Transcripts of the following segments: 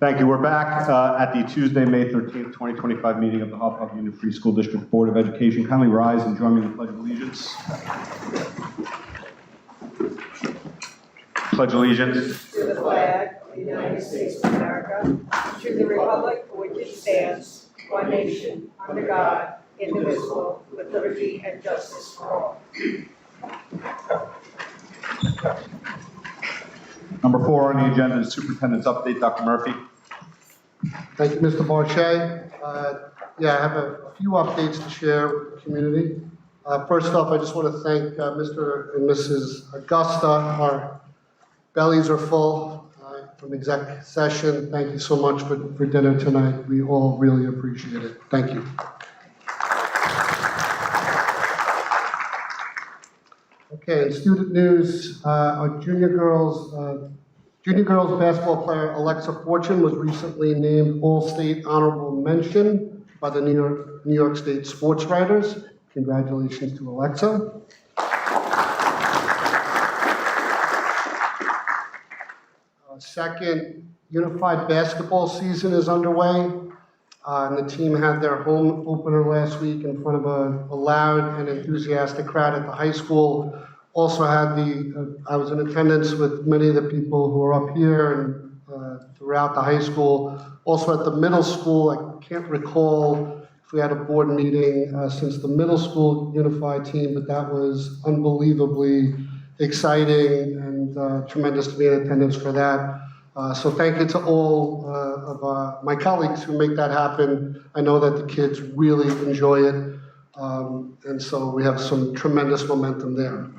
Thank you. We're back at the Tuesday, May 13th, 2025 meeting of the Hauppauge Union Free School District Board of Education. Kindly rise and join me in the Pledge of Allegiance. Pledge allegiance. To the flag of the United States of America, to the republic for which it stands, one nation, under God, indivisible, with liberty and justice for all. Number 4 on the agenda is Superintendent's Update. Dr. Murphy. Thank you, Mr. Barchet. I have a few updates to share with the community. First off, I just want to thank Mr. and Mrs. Augusta. Our bellies are full from exec session. Thank you so much for dinner tonight. We all really appreciate it. Thank you. Okay, in student news, our junior girls basketball player Alexa Fortune was recently named All-State Honorable Mention by the New York State Sports Writers. Congratulations to Alexa. Second, unified basketball season is underway. And the team had their home opener last week in front of a loud and enthusiastic crowd at the high school. Also had I was in attendance with many of the people who are up here and throughout the high school. Also at the middle school, I can't recall if we had a board meeting since the middle school unified team, but that was unbelievably exciting and tremendous to be in attendance for that. So thank you to all of my colleagues who make that happen. I know that the kids really enjoy it, and so we have some tremendous momentum there.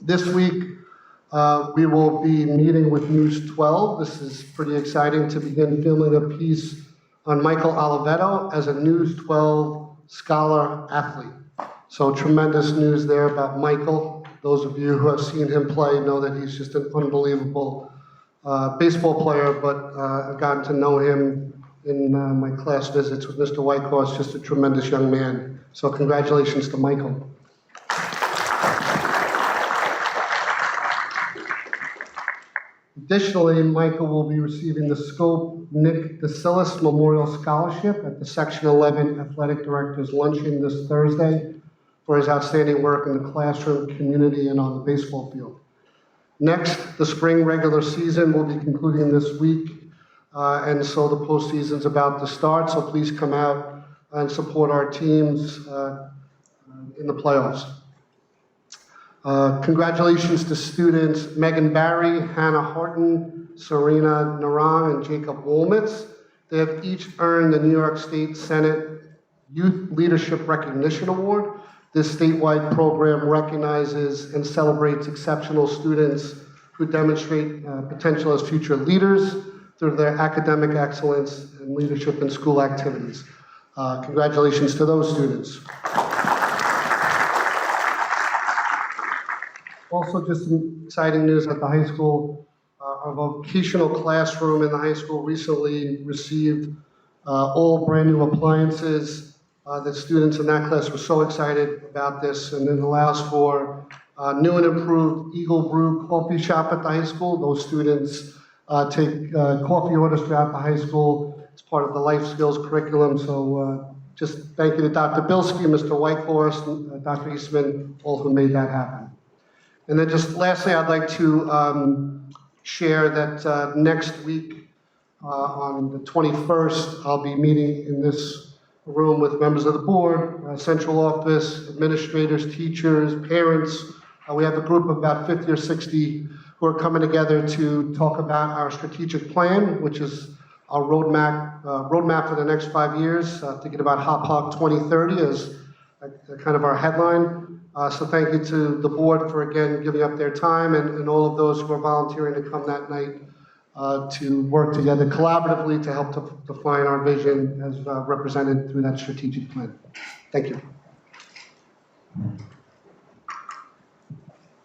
This week, we will be meeting with News 12. This is pretty exciting to begin filming a piece on Michael Oliveto as a News 12 scholar athlete. So tremendous news there about Michael. Those of you who have seen him play know that he's just an unbelievable baseball player, but I've gotten to know him in my class visits with Mr. Whitehorse, just a tremendous young man. So congratulations to Michael. Additionally, Michael will be receiving the Scope Nick DeSillis Memorial Scholarship at the Section 11 Athletic Directors Luncheon this Thursday for his outstanding work in the classroom, community, and on the baseball field. Next, the spring regular season will be concluding this week, and so the postseason's about to start, so please come out and support our teams in the playoffs. Congratulations to students Megan Barry, Hannah Horton, Serena Narang, and Jacob Wolmitz. They have each earned the New York State Senate Youth Leadership Recognition Award. This statewide program recognizes and celebrates exceptional students who demonstrate potential as future leaders through their academic excellence and leadership in school activities. Congratulations to those students. Also, just some exciting news at the high school. Our vocational classroom in the high school recently received all brand new appliances. The students in that class were so excited about this, and it allows for new and improved Eagle Brew coffee shop at the high school. Those students take coffee orders throughout the high school. It's part of the life skills curriculum. So just thank you to Dr. Bilski, Mr. Whitehorse, Dr. Eastman, all who made that happen. And then just lastly, I'd like to share that next week on the 21st, I'll be meeting in this room with members of the board, central office, administrators, teachers, parents. We have a group of about 50 or 60 who are coming together to talk about our strategic plan, which is our roadmap for the next 5 years, thinking about Hauppauge 2030 as kind of our headline. So thank you to the board for, again, giving up their time and all of those who are volunteering to come that night to work together collaboratively to help to define our vision as represented through that strategic plan. Thank you.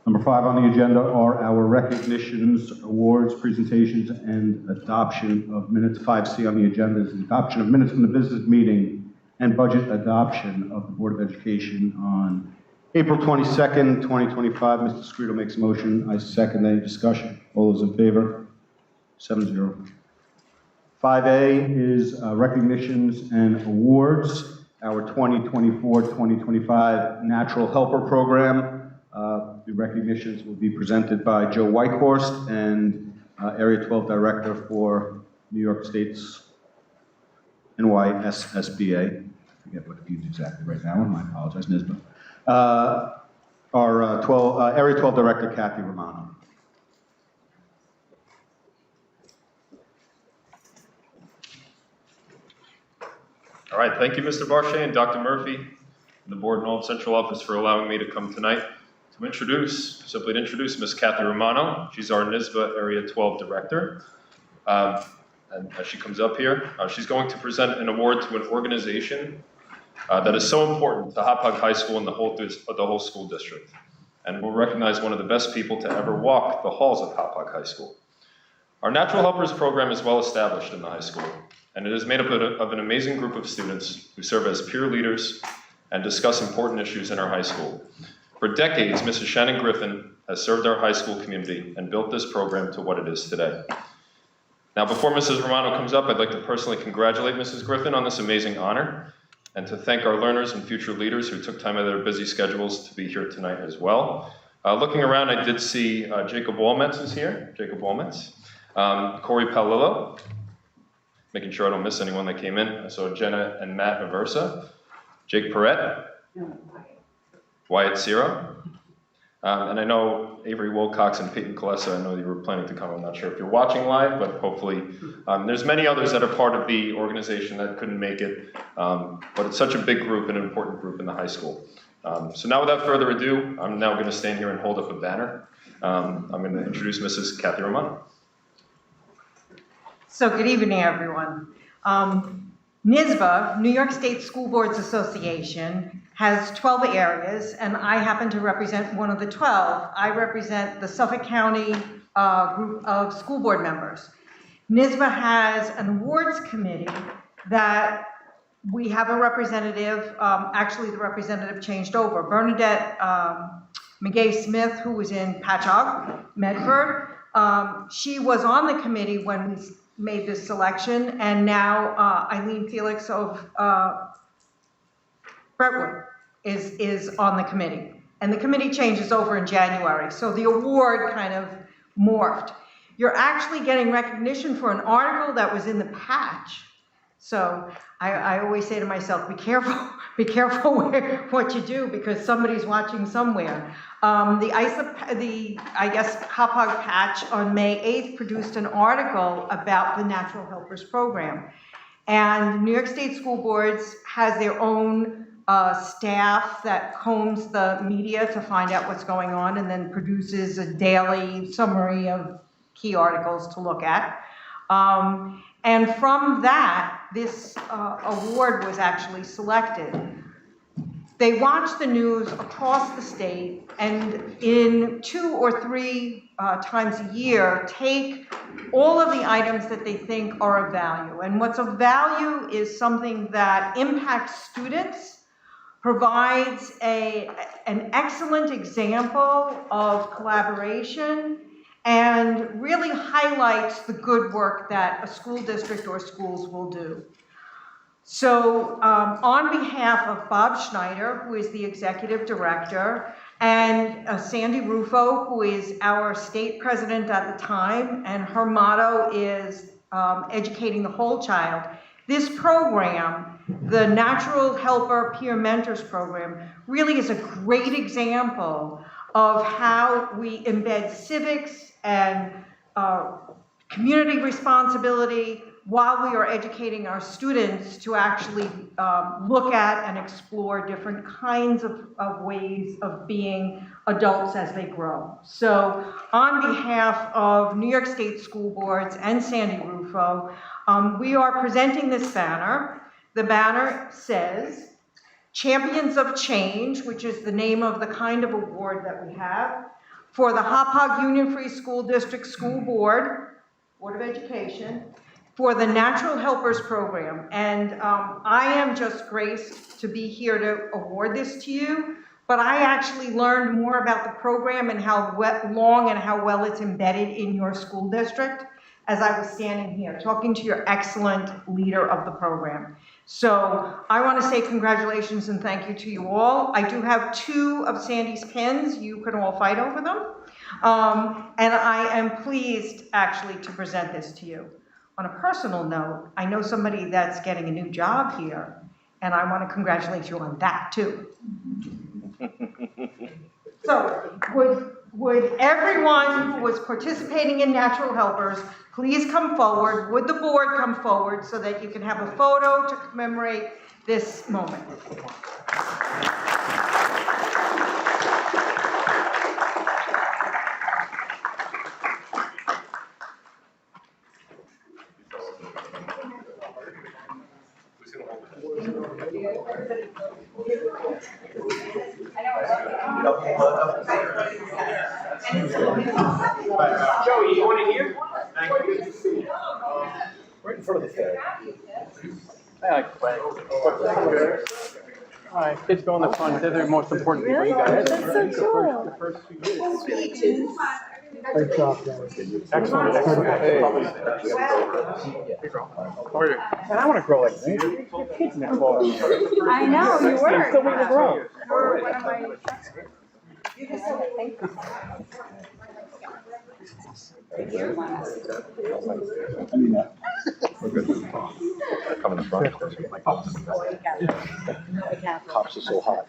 Number 5 on the agenda are our recognitions, awards, presentations, and adoption of minutes. 5C on the agenda is the adoption of minutes from the business meeting and budget adoption of the Board of Education on April 22nd, 2025. Mr. Scredo makes a motion. I second. Any discussion? All those in favor? 7-0. 5A is recognitions and awards. Our 2024-2025 Natural Helper Program. The recognitions will be presented by Joe Whitehorst and Area 12 Director for New York State's NYSSBA. I forget what it means exactly right now, and I apologize, NISBA. Our Area 12 Director, Kathy Romano. All right, thank you, Mr. Barchet and Dr. Murphy, and the board and all of Central Office for allowing me to come tonight to simply introduce Ms. Kathy Romano. She's our NISBA Area 12 Director. And as she comes up here, she's going to present an award to an organization that is so important to Hauppauge High School and the whole school district. And we'll recognize one of the best people to ever walk the halls of Hauppauge High School. Our Natural Helpers program is well established in the high school, and it is made up of an amazing group of students who serve as peer leaders and discuss important issues in our high school. For decades, Mrs. Shannon Griffin has served our high school community and built this program to what it is today. Now, before Mrs. Romano comes up, I'd like to personally congratulate Mrs. Griffin on this amazing honor and to thank our learners and future leaders who took time out of their busy schedules to be here tonight as well. Looking around, I did see Jacob Walmetz is here, Corey Palillo, making sure I don't miss anyone that came in. I saw Jenna and Matt Aversa, Jake Perrette, Wyatt Ciro, and I know Avery Wilcox and Peyton Colessa, I know you were planning to come. I'm not sure if you're watching live, but hopefully. There's many others that are part of the organization that couldn't make it, but it's such a big group and an important group in the high school. So now without further ado, I'm now going to stand here and hold up a banner. I'm going to introduce Mrs. Kathy Romano. So good evening, everyone. NYSBA, New York State School Boards Association, has 12 areas, and I happen to represent one of the 12. I represent the Suffolk County group of school board members. NYSBA has an awards committee that we have a representative, actually the representative changed over. Bernadette McGay-Smith, who was in Patchogue, Medford, she was on the committee when we made this selection, and now Eileen Felix of Brentwood is on the committee. And the committee changes over in January, so the award kind of morphed. You're actually getting recognition for an article that was in the patch. So I always say to myself, be careful what you do, because somebody's watching somewhere. I guess Hauppauge Patch on May 8th produced an article about the Natural Helpers Program. And New York State School Boards has their own staff that combs the media to find out what's going on and then produces a daily summary of key articles to look at. And from that, this award was actually selected. They watch the news across the state, and in 2 or 3 times a year, take all of the items that they think are of value. And what's of value is something that impacts students, provides an excellent example of collaboration, and really highlights the good work that a school district or schools will do. So on behalf of Bob Schneider, who is the executive director, and Sandy Rufo, who is our state president at the time, and her motto is educating the whole child. This program, the Natural Helper Peer Mentors Program, really is a great example of how we embed civics and community responsibility while we are educating our students to actually look at and explore different kinds of ways of being adults as they grow. So on behalf of New York State School Boards and Sandy Rufo, we are presenting this banner. The banner says, Champions of Change, which is the name of the kind of award that we have, for the Hauppauge Union Free School District School Board of Education, for the Natural Helpers Program. And I am just graced to be here to award this to you, but I actually learned more about the program and how long and how well it's embedded in your school district as I was standing here, talking to your excellent leader of the program. So I want to say congratulations and thank you to you all. I do have 2 of Sandy's pins. You can all fight over them. And I am pleased actually to present this to you. On a personal note, I know somebody that's getting a new job here, and I want to congratulate you on that too. So would everyone who was participating in Natural Helpers please come forward? Would the board come forward so that you can have a photo to commemorate this moment? Joey, you want to hear? Thank you. Right in front of the fan. I like to play. All right, kids go in the front. They're the most important people you guys. That's so cool. The first 2 years. Great job, guys. Excellent. Hey. And I want to grow like you. Your kids next fall. I know, you were. Still waiting to grow. You're one of my. We're good. Come in the front. Cops are so hot.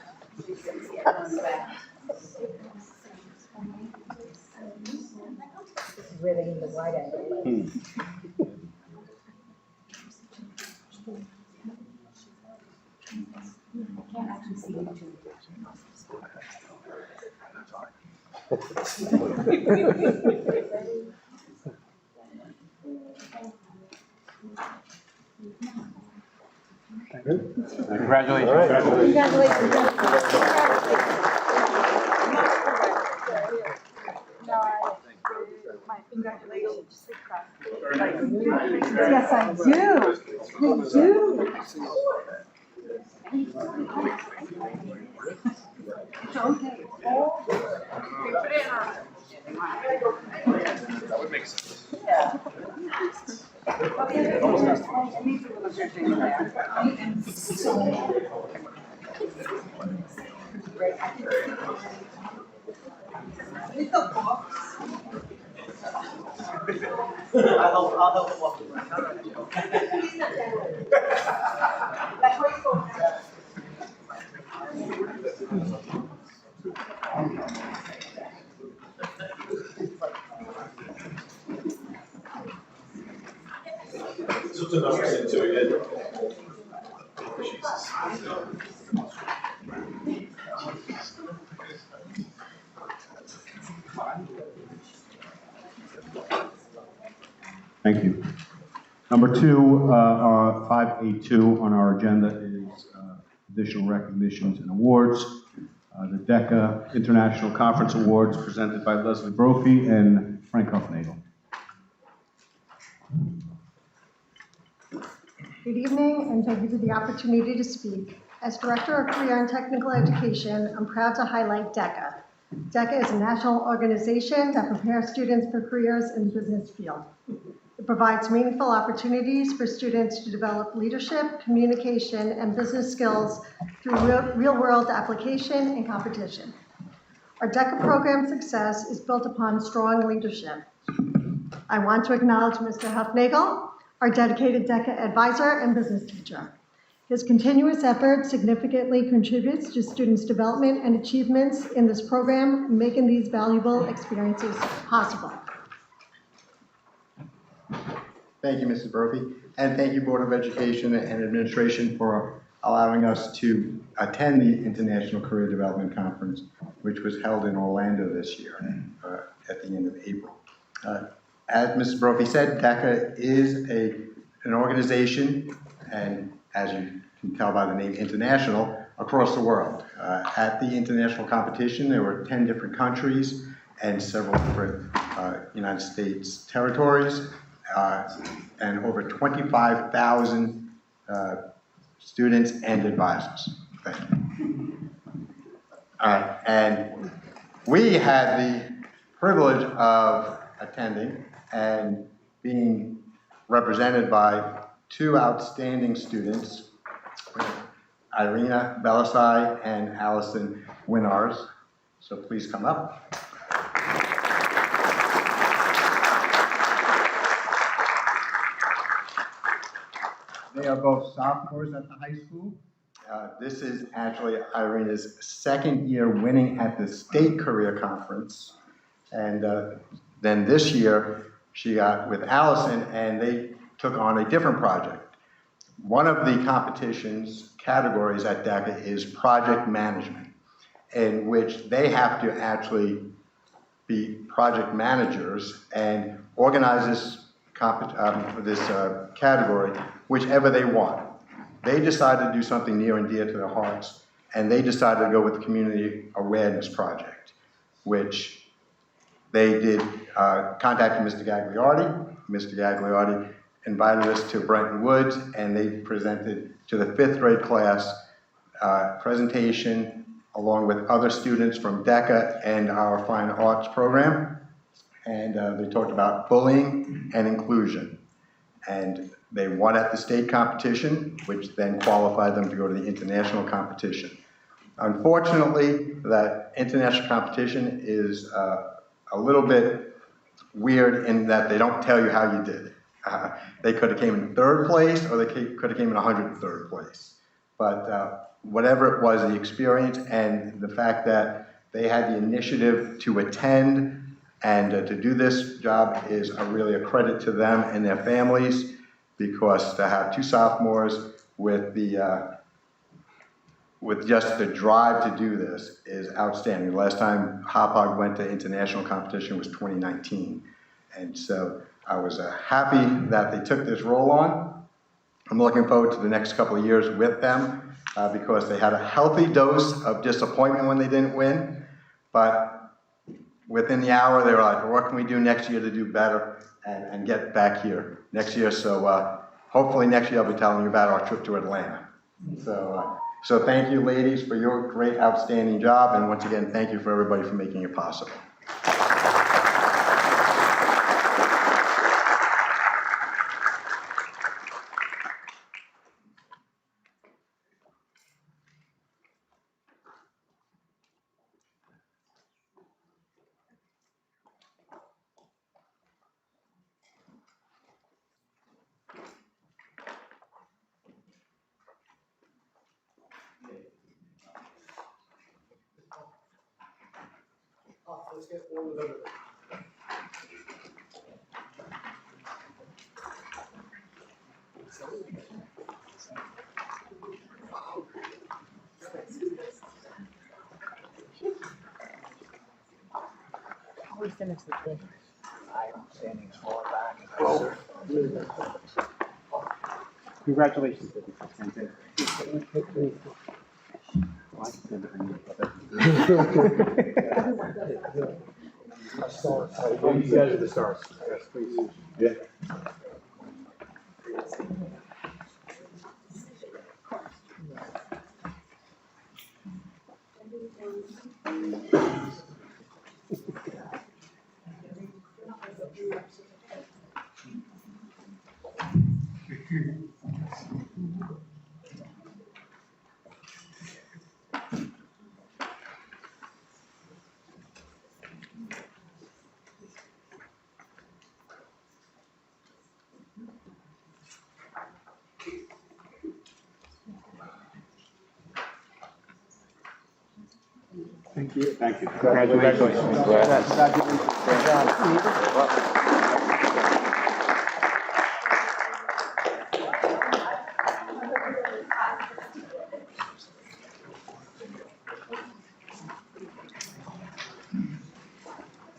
Really in the wide angle. I can't actually see you too. Congratulations. Congratulations. Yes, I do. I do. It's okay. That would make sense. I'll help walk. Thank you. Number 2, 5A2 on our agenda is additional recognitions and awards. The DECA International Conference Awards presented by Leslie Brophy and Frank Huffnagel. Good evening, and thank you for the opportunity to speak. As Director of Career and Technical Education, I'm proud to highlight DECA. DECA is a national organization that prepares students for careers in the business field. It provides meaningful opportunities for students to develop leadership, communication, and business skills through real-world application and competition. Our DECA program success is built upon strong leadership. I want to acknowledge Mr. Huffnagel, our dedicated DECA advisor and business teacher. His continuous effort significantly contributes to students' development and achievements in this program, making these valuable experiences possible. Thank you, Mrs. Brophy, and thank you, Board of Education and Administration, for allowing us to attend the International Career Development Conference, which was held in Orlando this year at the end of April. As Mrs. Brophy said, DECA is an organization, and as you can tell by the name, international, across the world. At the international competition, there were 10 different countries and several different United States territories, and over 25,000 students and advisors. Thank you. And we had the privilege of attending and being represented by two outstanding students, Irina Belisai and Allison Winars. So please come up. They are both sophomores at the high school. This is actually Irina's second year winning at the State Career Conference. And then this year, she got with Allison and they took on a different project. One of the competition's categories at DECA is project management, in which they have to actually be project managers and organize this category whichever they want. They decided to do something near and dear to their hearts, and they decided to go with the Community Awareness Project, which they did contacted Mr. Gagliardi. Mr. Gagliardi invited us to Brenton Woods, and they presented to the 5th grade class presentation along with other students from DECA and our Fine Arts program. And they talked about bullying and inclusion. And they won at the state competition, which then qualified them to go to the international competition. Unfortunately, that international competition is a little bit weird in that they don't tell you how you did. They could have came in 3rd place, or they could have came in 103rd place. But whatever it was, the experience and the fact that they had the initiative to attend and to do this job is really a credit to them and their families, because to have two sophomores with just the drive to do this is outstanding. The last time Hauppauge went to international competition was 2019. And so I was happy that they took this role on. I'm looking forward to the next couple of years with them because they had a healthy dose of disappointment when they didn't win. But within the hour, they were like, well, what can we do next year to do better and get back here next year? So hopefully next year I'll be telling you about our trip to Atlanta. So thank you, ladies, for your great, outstanding job. And once again, thank you for everybody for making it possible. Let's get one with everything. Always finish the thing. I'm standing far back. Congratulations. You guys are the stars. Yes, please. Yeah. Thank you. Thank you. Congratulations.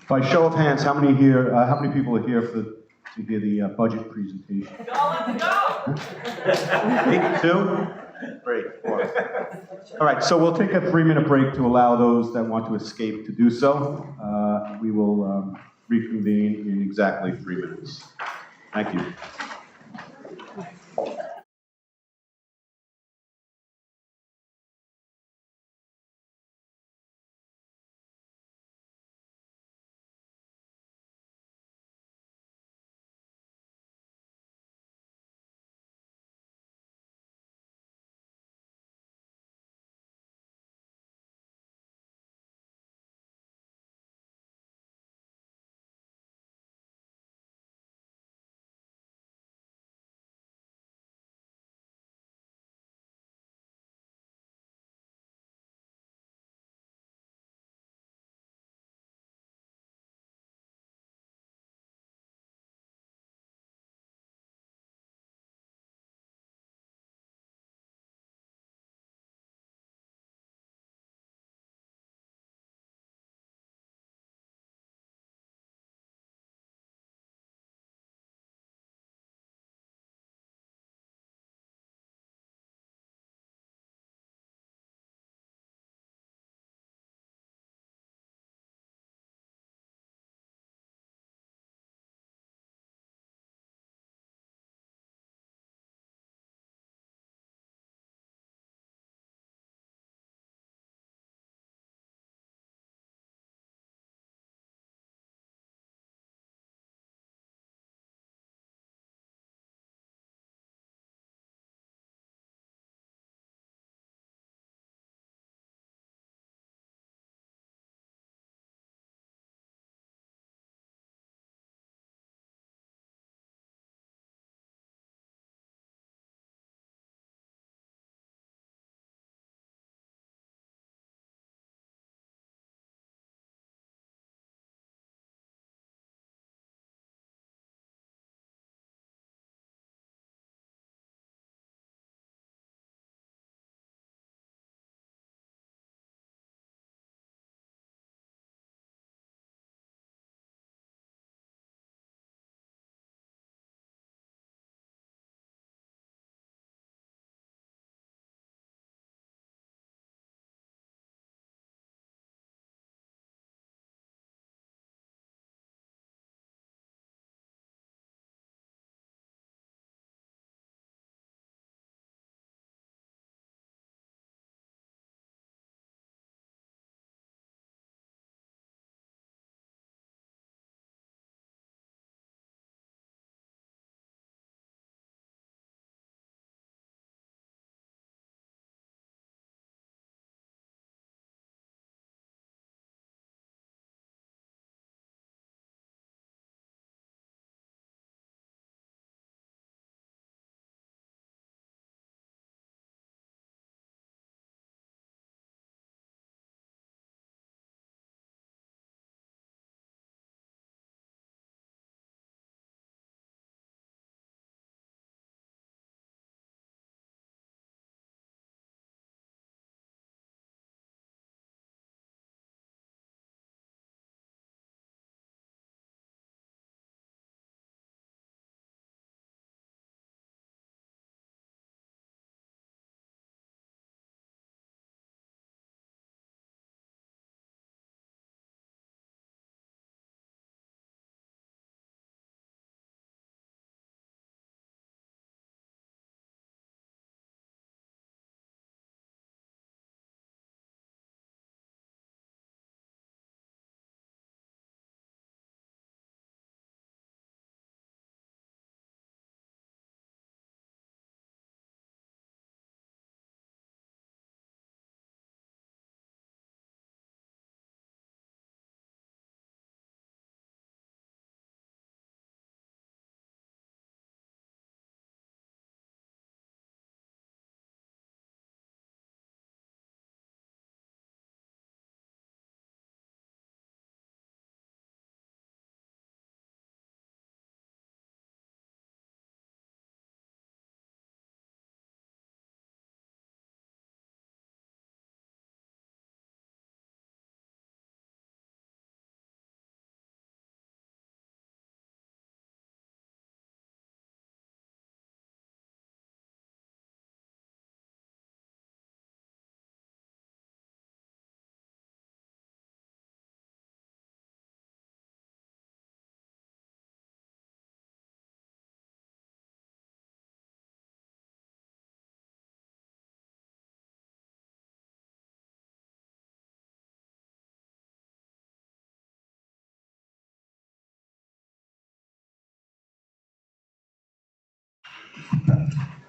By show of hands, how many people are here to hear the budget presentation? Go! 8, 2? Great. 4. All right, so we'll take a 3-minute break to allow those that want to escape to do so. We will reconvene in exactly 3 minutes. Thank you.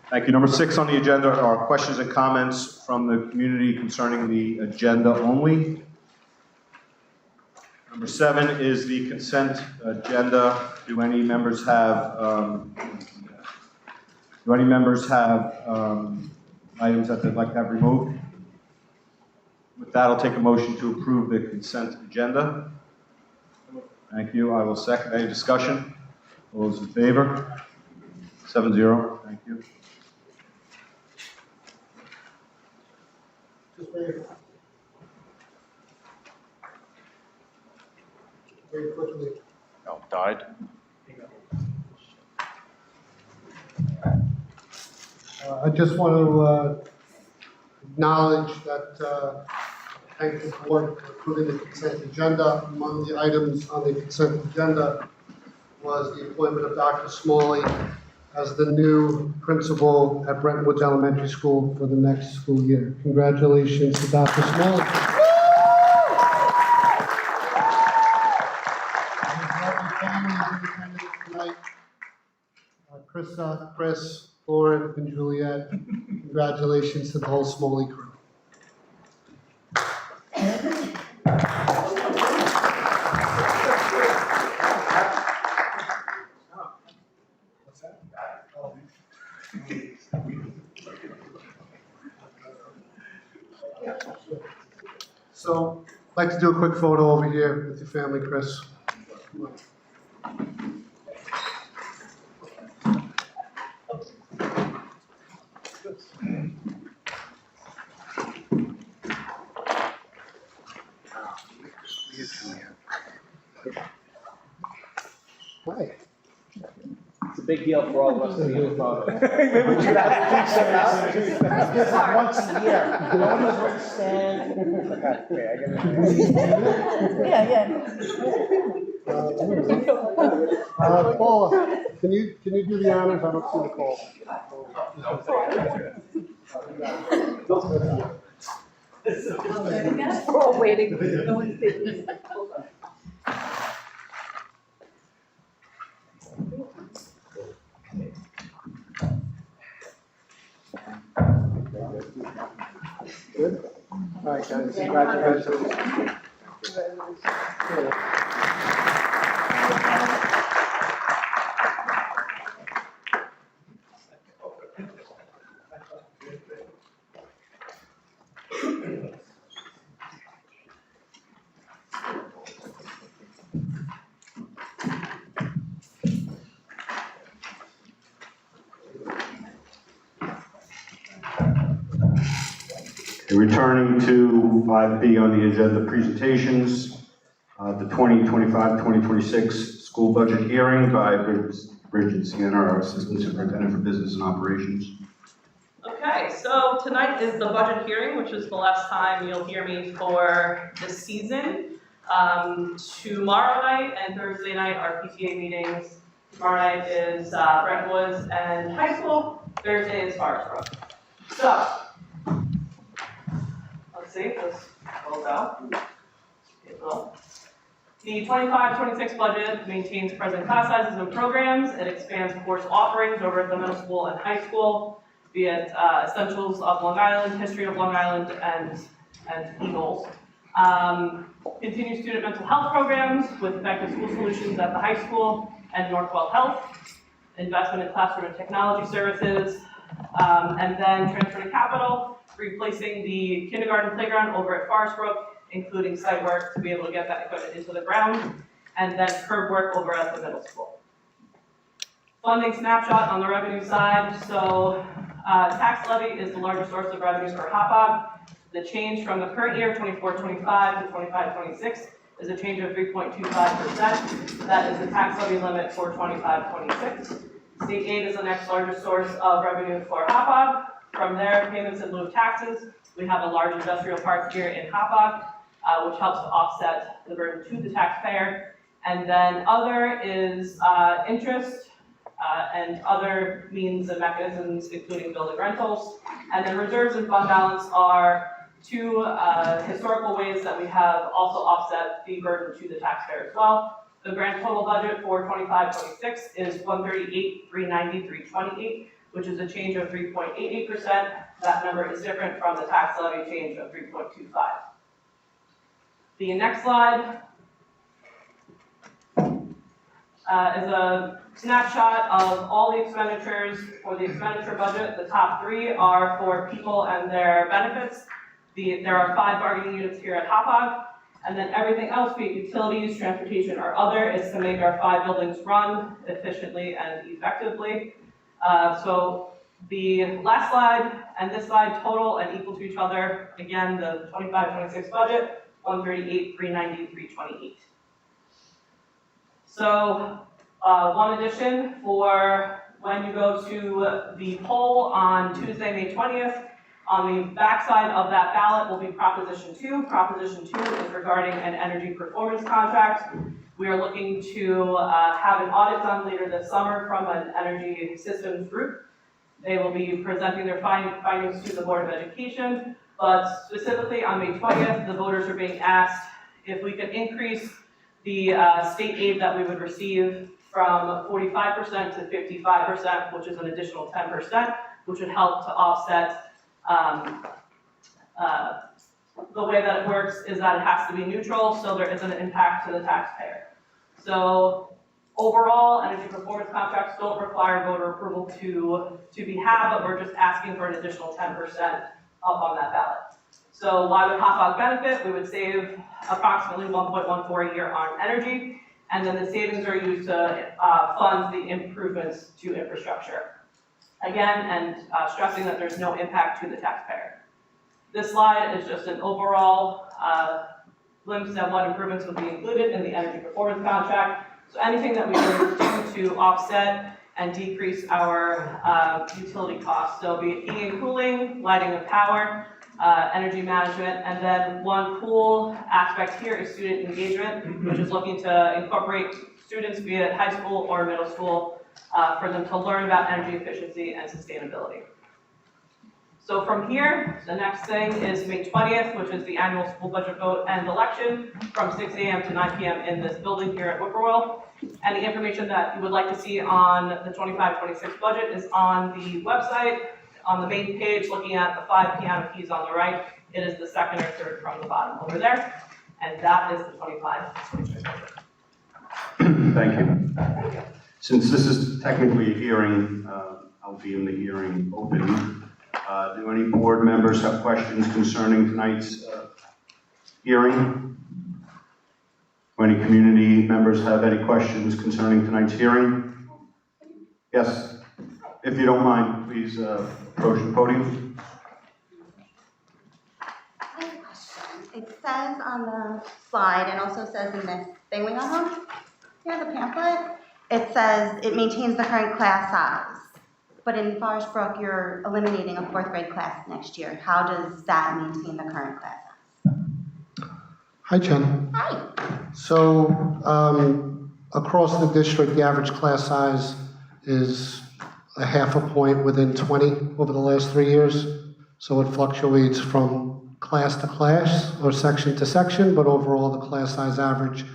Thank you. Number 6 on the agenda are questions and comments from the community concerning the agenda only. Number 7 is the consent agenda. Do any members have items that they'd like to have removed? With that, I'll take a motion to approve the consent agenda. Thank you. I will second. Any discussion? All those in favor? 7-0. Thank you. Just very quickly. No, died. I just want to acknowledge that, thank the board for approving the consent agenda. Among the items on the consent agenda was the appointment of Dr. Smalley as the new principal at Brentwood Elementary School for the next school year. Congratulations to Dr. Smalley. Krista, Chris, Lauren, and Juliet, congratulations to the whole Smalley crew. So, I'd like to do a quick photo over here with your family, Chris. Hi. It's a big deal for all of us to be in the photo. Maybe we should have This is once a year. No one knows where to stand. Okay, I Paula, can you do the honors? I don't see Nicole. We're all waiting. No one's taking. Good? All right, guys, congratulations. Returning to 5B on the agenda, presentations, the 2025-2026 school budget hearing by Bridget Sienna, our Assistant Superintendent for Business and Operations. Okay, so tonight is the budget hearing, which is the last time you'll hear me for this season. Tomorrow night and Thursday night are PTA meetings. Tomorrow night is Brentwood and high school. Thursday is Forest Brook. So, let's see if this pulls out. It will. The 25-26 budget maintains present class sizes and programs. It expands course offerings over at the middle school and high school, be it Essentials of Long Island, History of Long Island, and Eagles. Continues student mental health programs with effective school solutions at the high school and Northwell Health. Investment in classroom and technology services. And then transfer to capital, replacing the kindergarten playground over at Forest Brook, including site work to be able to get that equipment into the ground, and then curb work over at the middle school. Funding snapshot on the revenue side. So tax levy is the largest source of revenue for Hauppauge. The change from the current year, 24-25 to 25-26, is a change of 3.25%. That is the tax levy limit for 25-26. State aid is the next largest source of revenue for Hauppauge. From there, payments in lieu of taxes. We have a large industrial park here in Hauppauge, which helps to offset the burden to the taxpayer. And then other is interest and other means and mechanisms, including building rentals. And then reserves and fund balance are two historical ways that we have also offset the burden to the taxpayer as well. The grand total budget for 25-26 is $138,390,328. which is a change of 3.88%. That number is different from the tax levy change of 3.25. The next slide is a snapshot of all the expenditures for the expenditure budget. The top three are for people and their benefits. There are 5 bargaining units here at Hauppauge, and then everything else, be it utilities, transportation, or other, is to make our 5 buildings run efficiently and effectively. So the last slide and this slide total and equal to each other. Again, the 25-26 budget, 138, 390, 328. So one addition for when you go to the poll on Tuesday, May 20th, on the backside of that ballot will be Proposition 2. Proposition 2 is regarding an energy performance contract. We are looking to have an audit done later this summer from an energy systems group. They will be presenting their findings to the Board of Education, but specifically on May 20th, the voters are being asked if we can increase the state aid that we would receive from 45% to 55%, which is an additional 10%, which would help to offset. The way that it works is that it has to be neutral, so there isn't an impact to the taxpayer. So overall, energy performance contracts don't require voter approval to be had, but we're just asking for an additional 10% up on that ballot. So why would Hauppauge benefit? We would save approximately 1.14 a year on energy, and then the savings are used to fund the improvements to infrastructure. Again, and stressing that there's no impact to the taxpayer. This slide is just an overall glimpse at what improvements will be included in the energy performance contract. So anything that we can do to offset and decrease our utility costs. So be it heating and cooling, lighting and power, energy management, and then one cool aspect here is student engagement, which is looking to incorporate students, be it high school or middle school, for them to learn about energy efficiency and sustainability. So from here, the next thing is May 20th, which is the annual school budget vote and election from 6 a.m. to 9 p.m. in this building here at Whippoorwill. And the information that you would like to see on the 25-26 budget is on the website, on the main page, looking at the 5 piano keys on the right. It is the second or third from the bottom over there. And that is the 25-26 budget. Thank you. Since this is technically a hearing, I'll be in the hearing open. Do any board members have questions concerning tonight's hearing? Do any community members have any questions concerning tonight's hearing? Yes, if you don't mind, please approach the podium. I have a question. It says on the slide, and also says in this thing we got home, here, the pamphlet, it says it maintains the current class size. But in Forest Brook, you're eliminating a 4th grade class next year. How does that maintain the current class size? Hi, Jen. Hi. So across the district, the average class size is a half a point within 20 over the last 3 years. So it fluctuates from class to class or section to section, but overall the class size average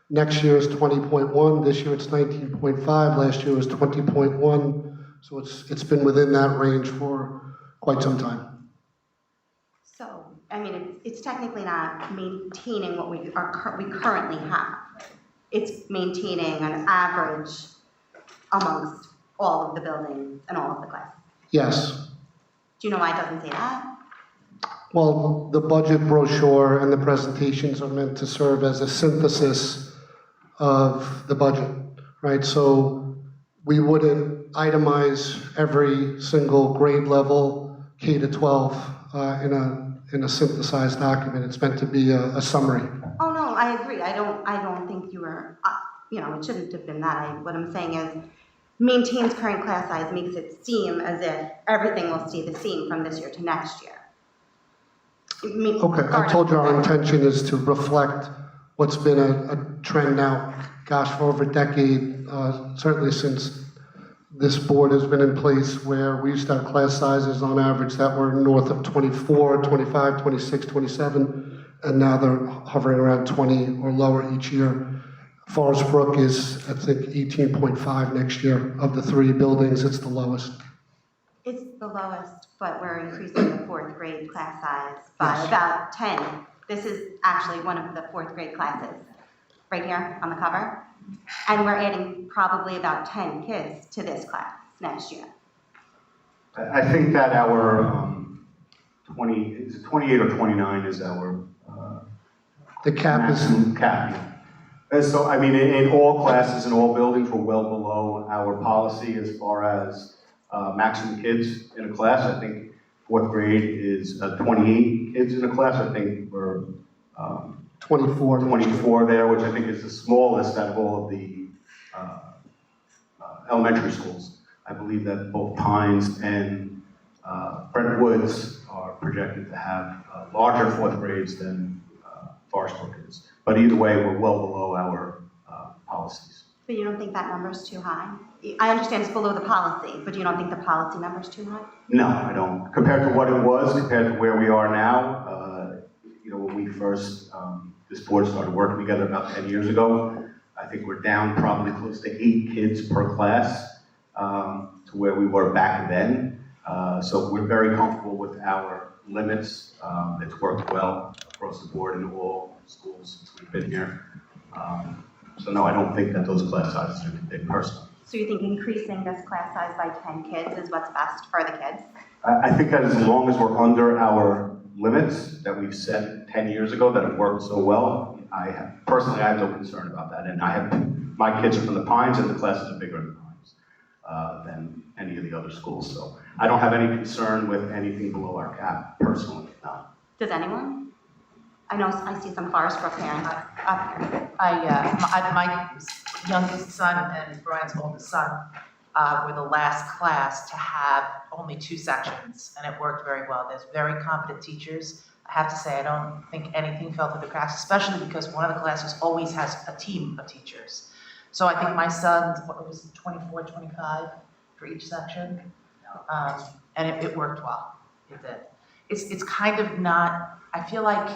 next year is 20.1. This year it's 19.5. Last year was 20.1. So it's been within that range for quite some time. So, I mean, it's technically not maintaining what we currently have. It's maintaining an average amongst all of the buildings and all of the classes. Yes. Do you know why it doesn't say that? Well, the budget brochure and the presentations are meant to serve as a synthesis of the budget, right? So we wouldn't itemize every single grade level K to 12 in a synthesized document. It's meant to be a summary. Oh no, I agree. I don't think you were. It shouldn't have been that. What I'm saying is, maintains current class size makes it seem as if everything will stay the same from this year to next year. Okay, I told you our intention is to reflect what's been a trend now, gosh, for over a decade, certainly since this board has been in place, where we used to have class sizes on average that were north of 24, 25, 26, 27, and now they're hovering around 20 or lower each year. Forest Brook is, I think, 18.5 next year. Of the 3 buildings, it's the lowest. It's the lowest, but we're increasing the fourth grade class size by Yes. about 10. This is actually one of the fourth grade classes, right here on the cover. And we're adding probably about 10 kids to this class next year. I think that our 28 or 29 is our The cap is, maximum cap. And so, I mean, in all classes, in all buildings, we're well below our policy as far as maximum kids in a class. I think fourth grade is 28 kids in a class. I think we're 24. 24 there, which I think is the smallest out of all of the elementary schools. I believe that both Pines and Brent Woods are projected to have larger fourth grades than Forest Brook is. But either way, we're well below our policies. But you don't think that number's too high? I understand it's below the policy, but you don't think the policy number's too high? No, I don't. Compared to what it was, compared to where we are now, when we first, this board started working together about 10 years ago, I think we're down probably close to 8 kids per class to where we were back then. So we're very comfortable with our limits. It's worked well across the board in all schools since we've been here. So no, I don't think that those class sizes are too big personally. So you think increasing this class size by 10 kids is what's best for the kids? I think that as long as we're under our limits that we've set 10 years ago that have worked so well, personally, I have no concern about that. And my kids are from the Pines and the classes are bigger in the Pines than any of the other schools. So I don't have any concern with anything below our cap, personally, no. Does anyone? I know I see some Forest Brook parents up here. My youngest son and Brian's oldest son were the last class to have only 2 sections, and it worked very well. There's very competent teachers. I have to say, I don't think anything fell through the cracks, especially because one of the classes always has a team of teachers. So I think my son's, 24, 25 for each section, and it worked well. It did. It's kind of not, I feel like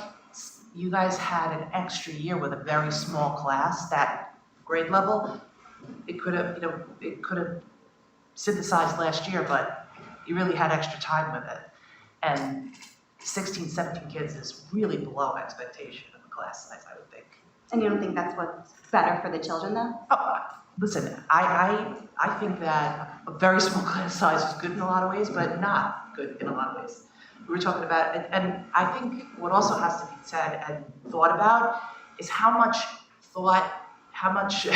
you guys had an extra year with a very small class, that grade level. It could have synthesized last year, but you really had extra time with it. And 16, 17 kids is really below expectation of a class size, I would think. And you don't think that's what's better for the children though? Oh, listen, I think that a very small class size is good in a lot of ways, but not good in a lot of ways. We were talking about it, and I think what also has to be said and thought about is how much thought, how much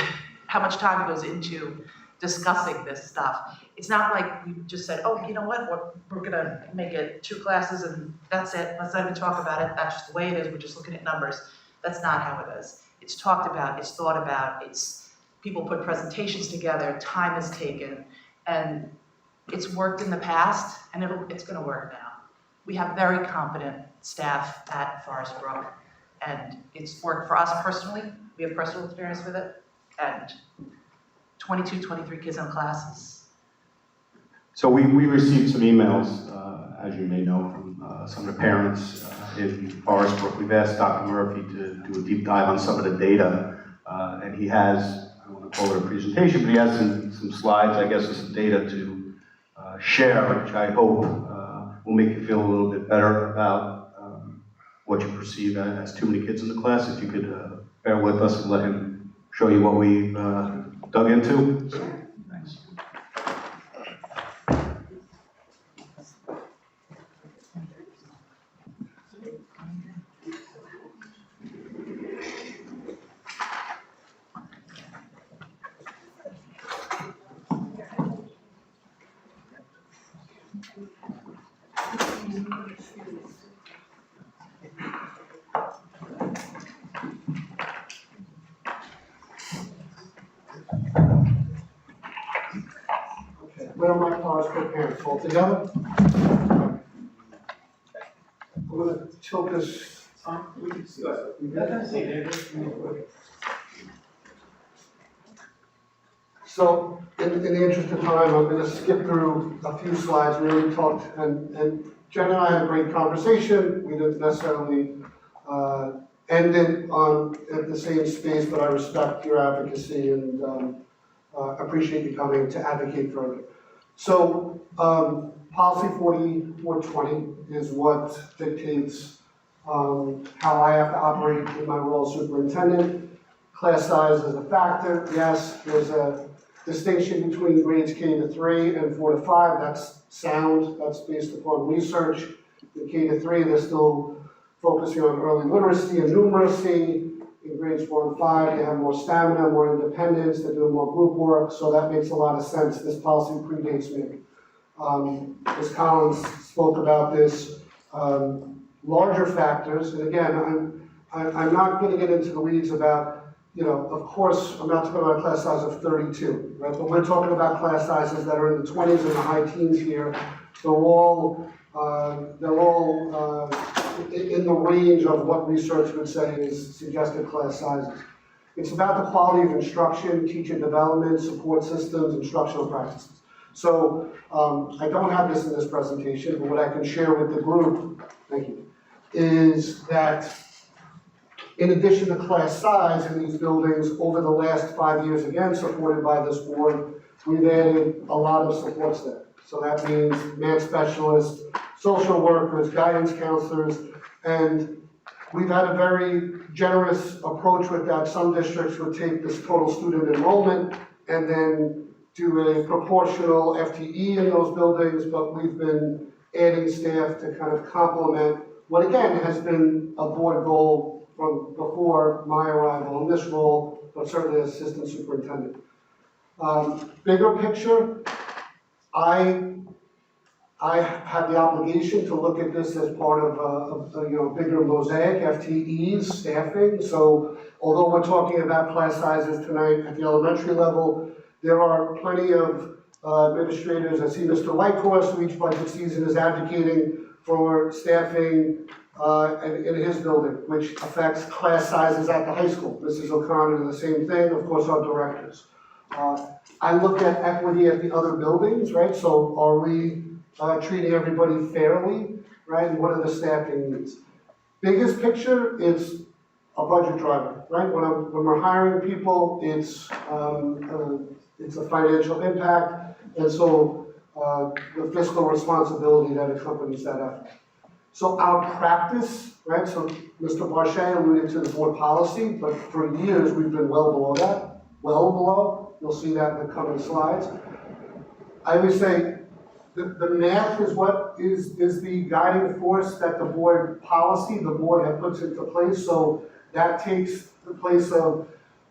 time goes into discussing this stuff. It's not like we just said, oh, you know what, we're gonna make it 2 classes and that's it, let's not even talk about it, that's just the way it is, we're just looking at numbers. That's not how it is. It's talked about, it's thought about, people put presentations together, time is taken, and it's worked in the past, and it's gonna work now. We have very competent staff at Forest Brook, and it's worked for us personally. We have personal experience with it, and 22, 23 kids in classes. So we received some emails, as you may know, from some of the parents in Forest Brook. We've asked Dr. Murphy to do a deep dive on some of the data, and he has, I don't want to call it a presentation, but he has some slides, I guess, with some data to share, which I hope will make you feel a little bit better about what you perceive as too many kids in the class. If you could bear with us and let him show you what we've dug into. Thanks. Where are my Forest Brook parents all together? We're gonna tilt this. So, in the interest of time, I'm gonna skip through a few slides, we already talked, and Jen and I had a great conversation, we didn't necessarily, end it at the same space, but I respect your advocacy and, appreciate you coming to advocate further. So, Policy 4420 is what dictates how I have to operate in my role as superintendent. Class size is a factor. Yes, there's a distinction between grades K to 3 and 4 to 5. That's sound. That's based upon research. In K to 3, they're still focusing on early literacy and numeracy. In grades 4 and 5, they have more stamina, more independence. They're doing more group work. So that makes a lot of sense. This policy predates me. Ms. Collins spoke about this. Larger factors, and again, I'm not going to get into the weeds about, of course, I'm not talking about a class size of 32, right? But we're talking about class sizes that are in the 20s and the high teens here. They're all in the range of what research would say is suggested class sizes. It's about the quality of instruction, teacher development, support systems, instructional practices. So I don't have this in this presentation, but what I can share with the group, thank you, is that in addition to class size in these buildings, over the last 5 years, again, supported by this board, we've added a lot of supports there. So that means math specialists, social workers, guidance counselors, and we've had a very generous approach with that. Some districts would take this total student enrollment and then do a proportional FTE in those buildings, but we've been adding staff to kind of complement what again has been a board goal from before my arrival in this role, but certainly as assistant superintendent. Bigger picture, I have the obligation to look at this as part of a bigger mosaic, FTEs, staffing. So although we're talking about class sizes tonight at the elementary level, there are plenty of administrators. I see Mr. Whitehorse, who each budget season is advocating for staffing in his building, which affects class sizes at the high school. Mrs. O'Connor, the same thing, of course, our directors. I look at equity at the other buildings, right? So are we treating everybody fairly, right? And what are the staffing needs? Biggest picture is a budget driver, right? When we're hiring people, it's a financial impact, and so the fiscal responsibility that accompanies that effort. So our practice, right? So Mr. Barchet alluded to the board policy, but for years we've been well below that, well below. You'll see that in the coming slides. I always say the math is what is the guiding force that the board policy, the board had puts into place. So that takes the place of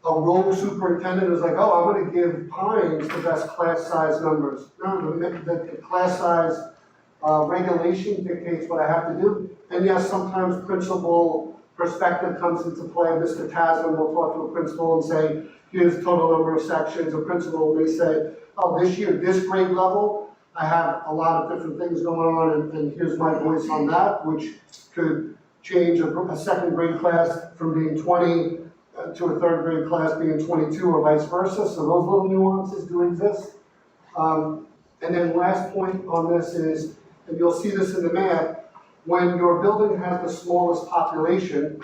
a rogue superintendent who's like, oh, I'm going to give Pines the best class size numbers. No, the class size regulation dictates what I have to do. And yes, sometimes principal perspective comes into play. Mr. Tasman will talk to a principal and say, here's the total number of sections. A principal may say, oh, this year, this grade level, I have a lot of different things going on, and here's my voice on that, which could change a second grade class from being 20 to a third grade class being 22 or vice versa. So those little nuances do exist. And then last point on this is, and you'll see this in the math, when your building has the smallest population,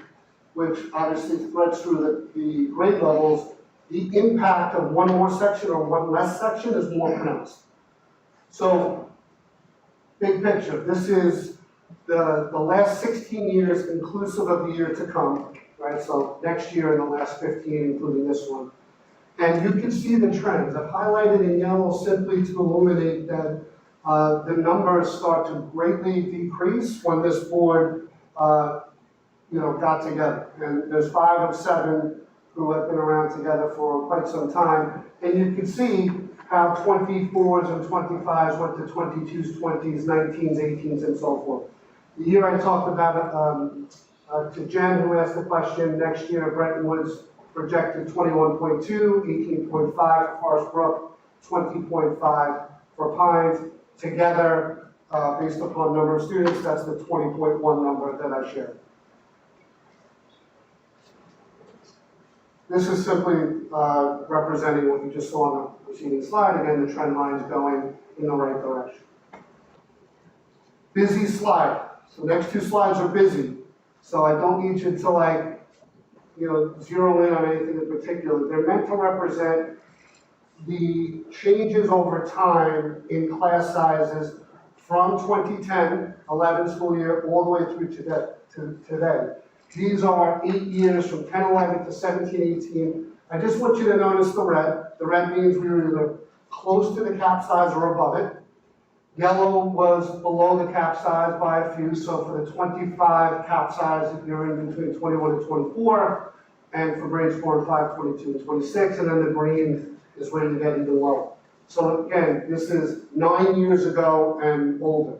which obviously threads through the grade levels, the impact of one more section or one less section is more pronounced. So, big picture, this is the last 16 years inclusive of the year to come, right? So next year and the last 15, including this one. And you can see the trends. I've highlighted in yellow simply to illuminate that the numbers start to greatly decrease when this board, got together. And there's 5 of 7 who have been around together for quite some time. And you can see how 24s and 25s went to 22s, 20s, 19s, 18s, and so forth. The year I talked about it to Jen, who asked the question, next year Bretton Woods projected 21.2, 18.5 for Forest Brook, 20.5 for Pines. Together, based upon number of students, that's the 20.1 number that I shared. This is simply representing what you just saw on the preceding slide. Again, the trend line is going in the right direction. Busy slide. So the next 2 slides are busy. So I don't need you to zero in on anything in particular. They're meant to represent the changes over time in class sizes from 2010, 11 school year, all the way through today. These are 8 years from 10, 11 to 17, 18. I just want you to notice the red. The red means we were either close to the cap size or above it. Yellow was below the cap size by a few, so for the 25 cap size, you're in between 21 and 24, and for grades 4 and 5, 22 and 26, and then the green is where you get even lower. So again, this is 9 years ago and older.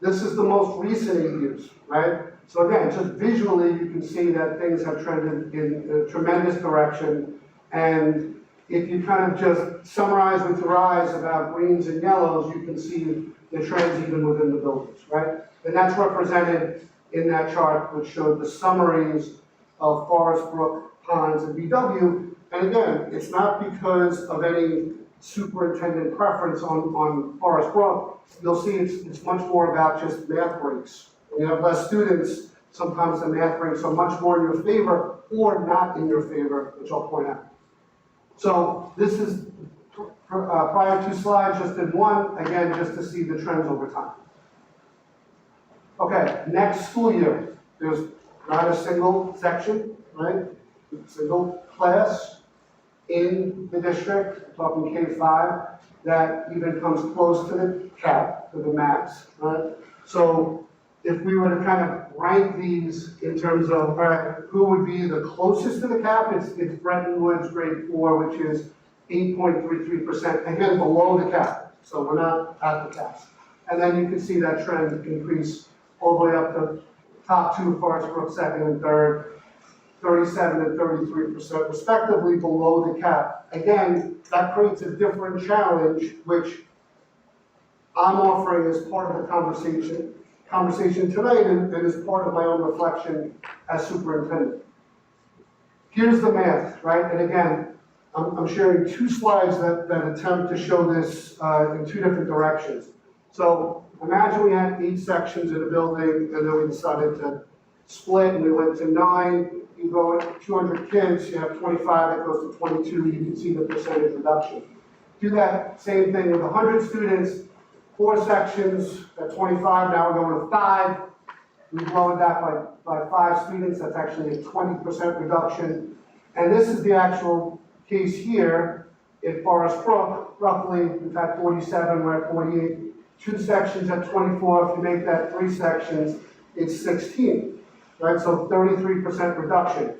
This is the most recent 8 years, right? So again, just visually, you can see that things have trended in a tremendous direction, and if you kind of just summarize with your eyes about greens and yellows, you can see the trends even within the buildings, right? And that's represented in that chart, which showed the summaries of Forest Brook, Pines, and BW. And again, it's not because of any superintendent preference on Forest Brook. You'll see it's much more about just math breaks. When you have less students, sometimes the math breaks are much more in your favor or not in your favor, which I'll point out. So this is prior 2 slides, just in one, again, just to see the trends over time. Okay, next school year, there's not a single section, right? Single class in the district, I'm talking K-5, that even comes close to the cap, to the max, right? So if we were to kind of rank these in terms of, all right, who would be the closest to the cap, it's Bretton Woods grade 4, which is 8.33%, again, below the cap. So we're not at the caps. And then you can see that trend increase all the way up to top 2, Forest Brook second and third, 37 and 33% respectively below the cap. Again, that creates a different challenge, which I'm offering as part of the conversation tonight and is part of my own reflection as superintendent. Here's the math, right? And again, I'm sharing 2 slides that attempt to show this in 2 different directions. So imagine we had 8 sections in a building, and then we decided to split, and we went to 9. You go with 200 kids, you have 25, that goes to 22, you can see the percentage reduction. Do that same thing with 100 students, 4 sections at 25, now we're going to 5. We've lowered that by 5 students, that's actually a 20% reduction. And this is the actual case here in Forest Brook, roughly, in fact, 47, we're at 48. 2 sections at 24, if you make that 3 sections, it's 16, right? So 33% reduction.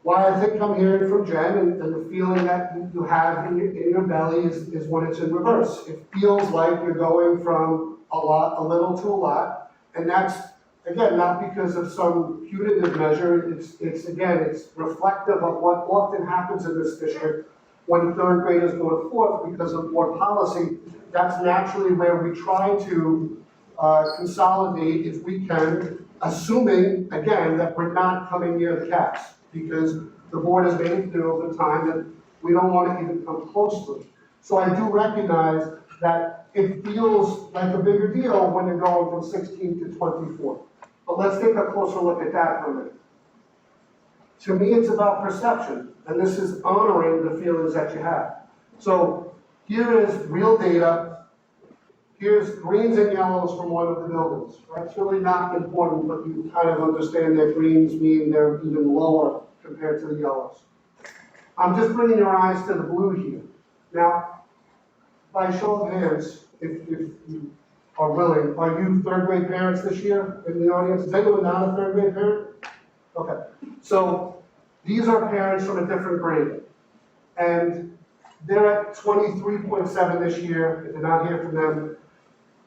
What I think I'm hearing from Jen and the feeling that you have in your belly is when it's in reverse. It feels like you're going from a little to a lot, and that's, again, not because of some punitive measure, it's reflective of what often happens in this district when 3rd graders go to 4th because of board policy. That's naturally where we try to consolidate if we can, assuming, again, that we're not coming near the caps, because the board has made it clear over time that we don't want to even come close to it. So I do recognize that it feels like a bigger deal when you're going from 16 to 24. But let's take a closer look at that for a minute. To me, it's about perception, and this is honoring the feelings that you have. So here is real data. Here's greens and yellows from one of the buildings. Right? It's really not important, but you kind of understand that greens mean they're even lower compared to the yellows. I'm just bringing your eyes to the blue here. Now, by show of hands, if you are willing, are you 3rd grade parents this year in the audience? Is anyone not a 3rd grade parent? Okay. So these are parents from a different grade. And they're at 23.7 this year. If you're not hearing from them,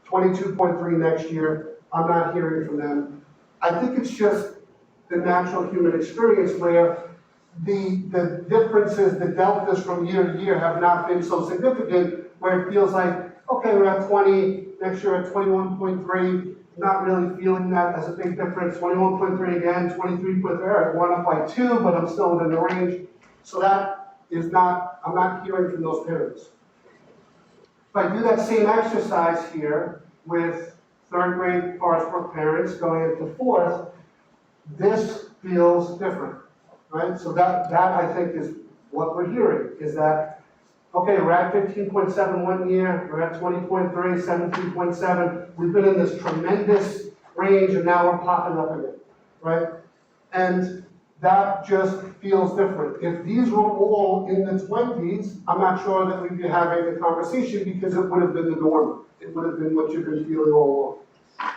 22.3 next year. I'm not hearing from them. I think it's just the natural human experience where the differences, the deltas from year to year have not been so significant, where it feels like, okay, we're at 20, next year at 21.3, not really feeling that as a big difference, 21.3 again, 23.3, one up by 2, but I'm still within the range. So that is not, I'm not hearing from those parents. If I do that same exercise here with 3rd grade Forest Brook parents going into 4th, this feels different, right? So that I think is what we're hearing, is that Okay, we're at 15.7 one year, we're at 20.3, 17.7. We've been in this tremendous range and now we're popping up again, right? And that just feels different. If these were all in the 20s, I'm not sure that we'd be having the conversation because it would have been the norm. It would have been what you've been feeling all along,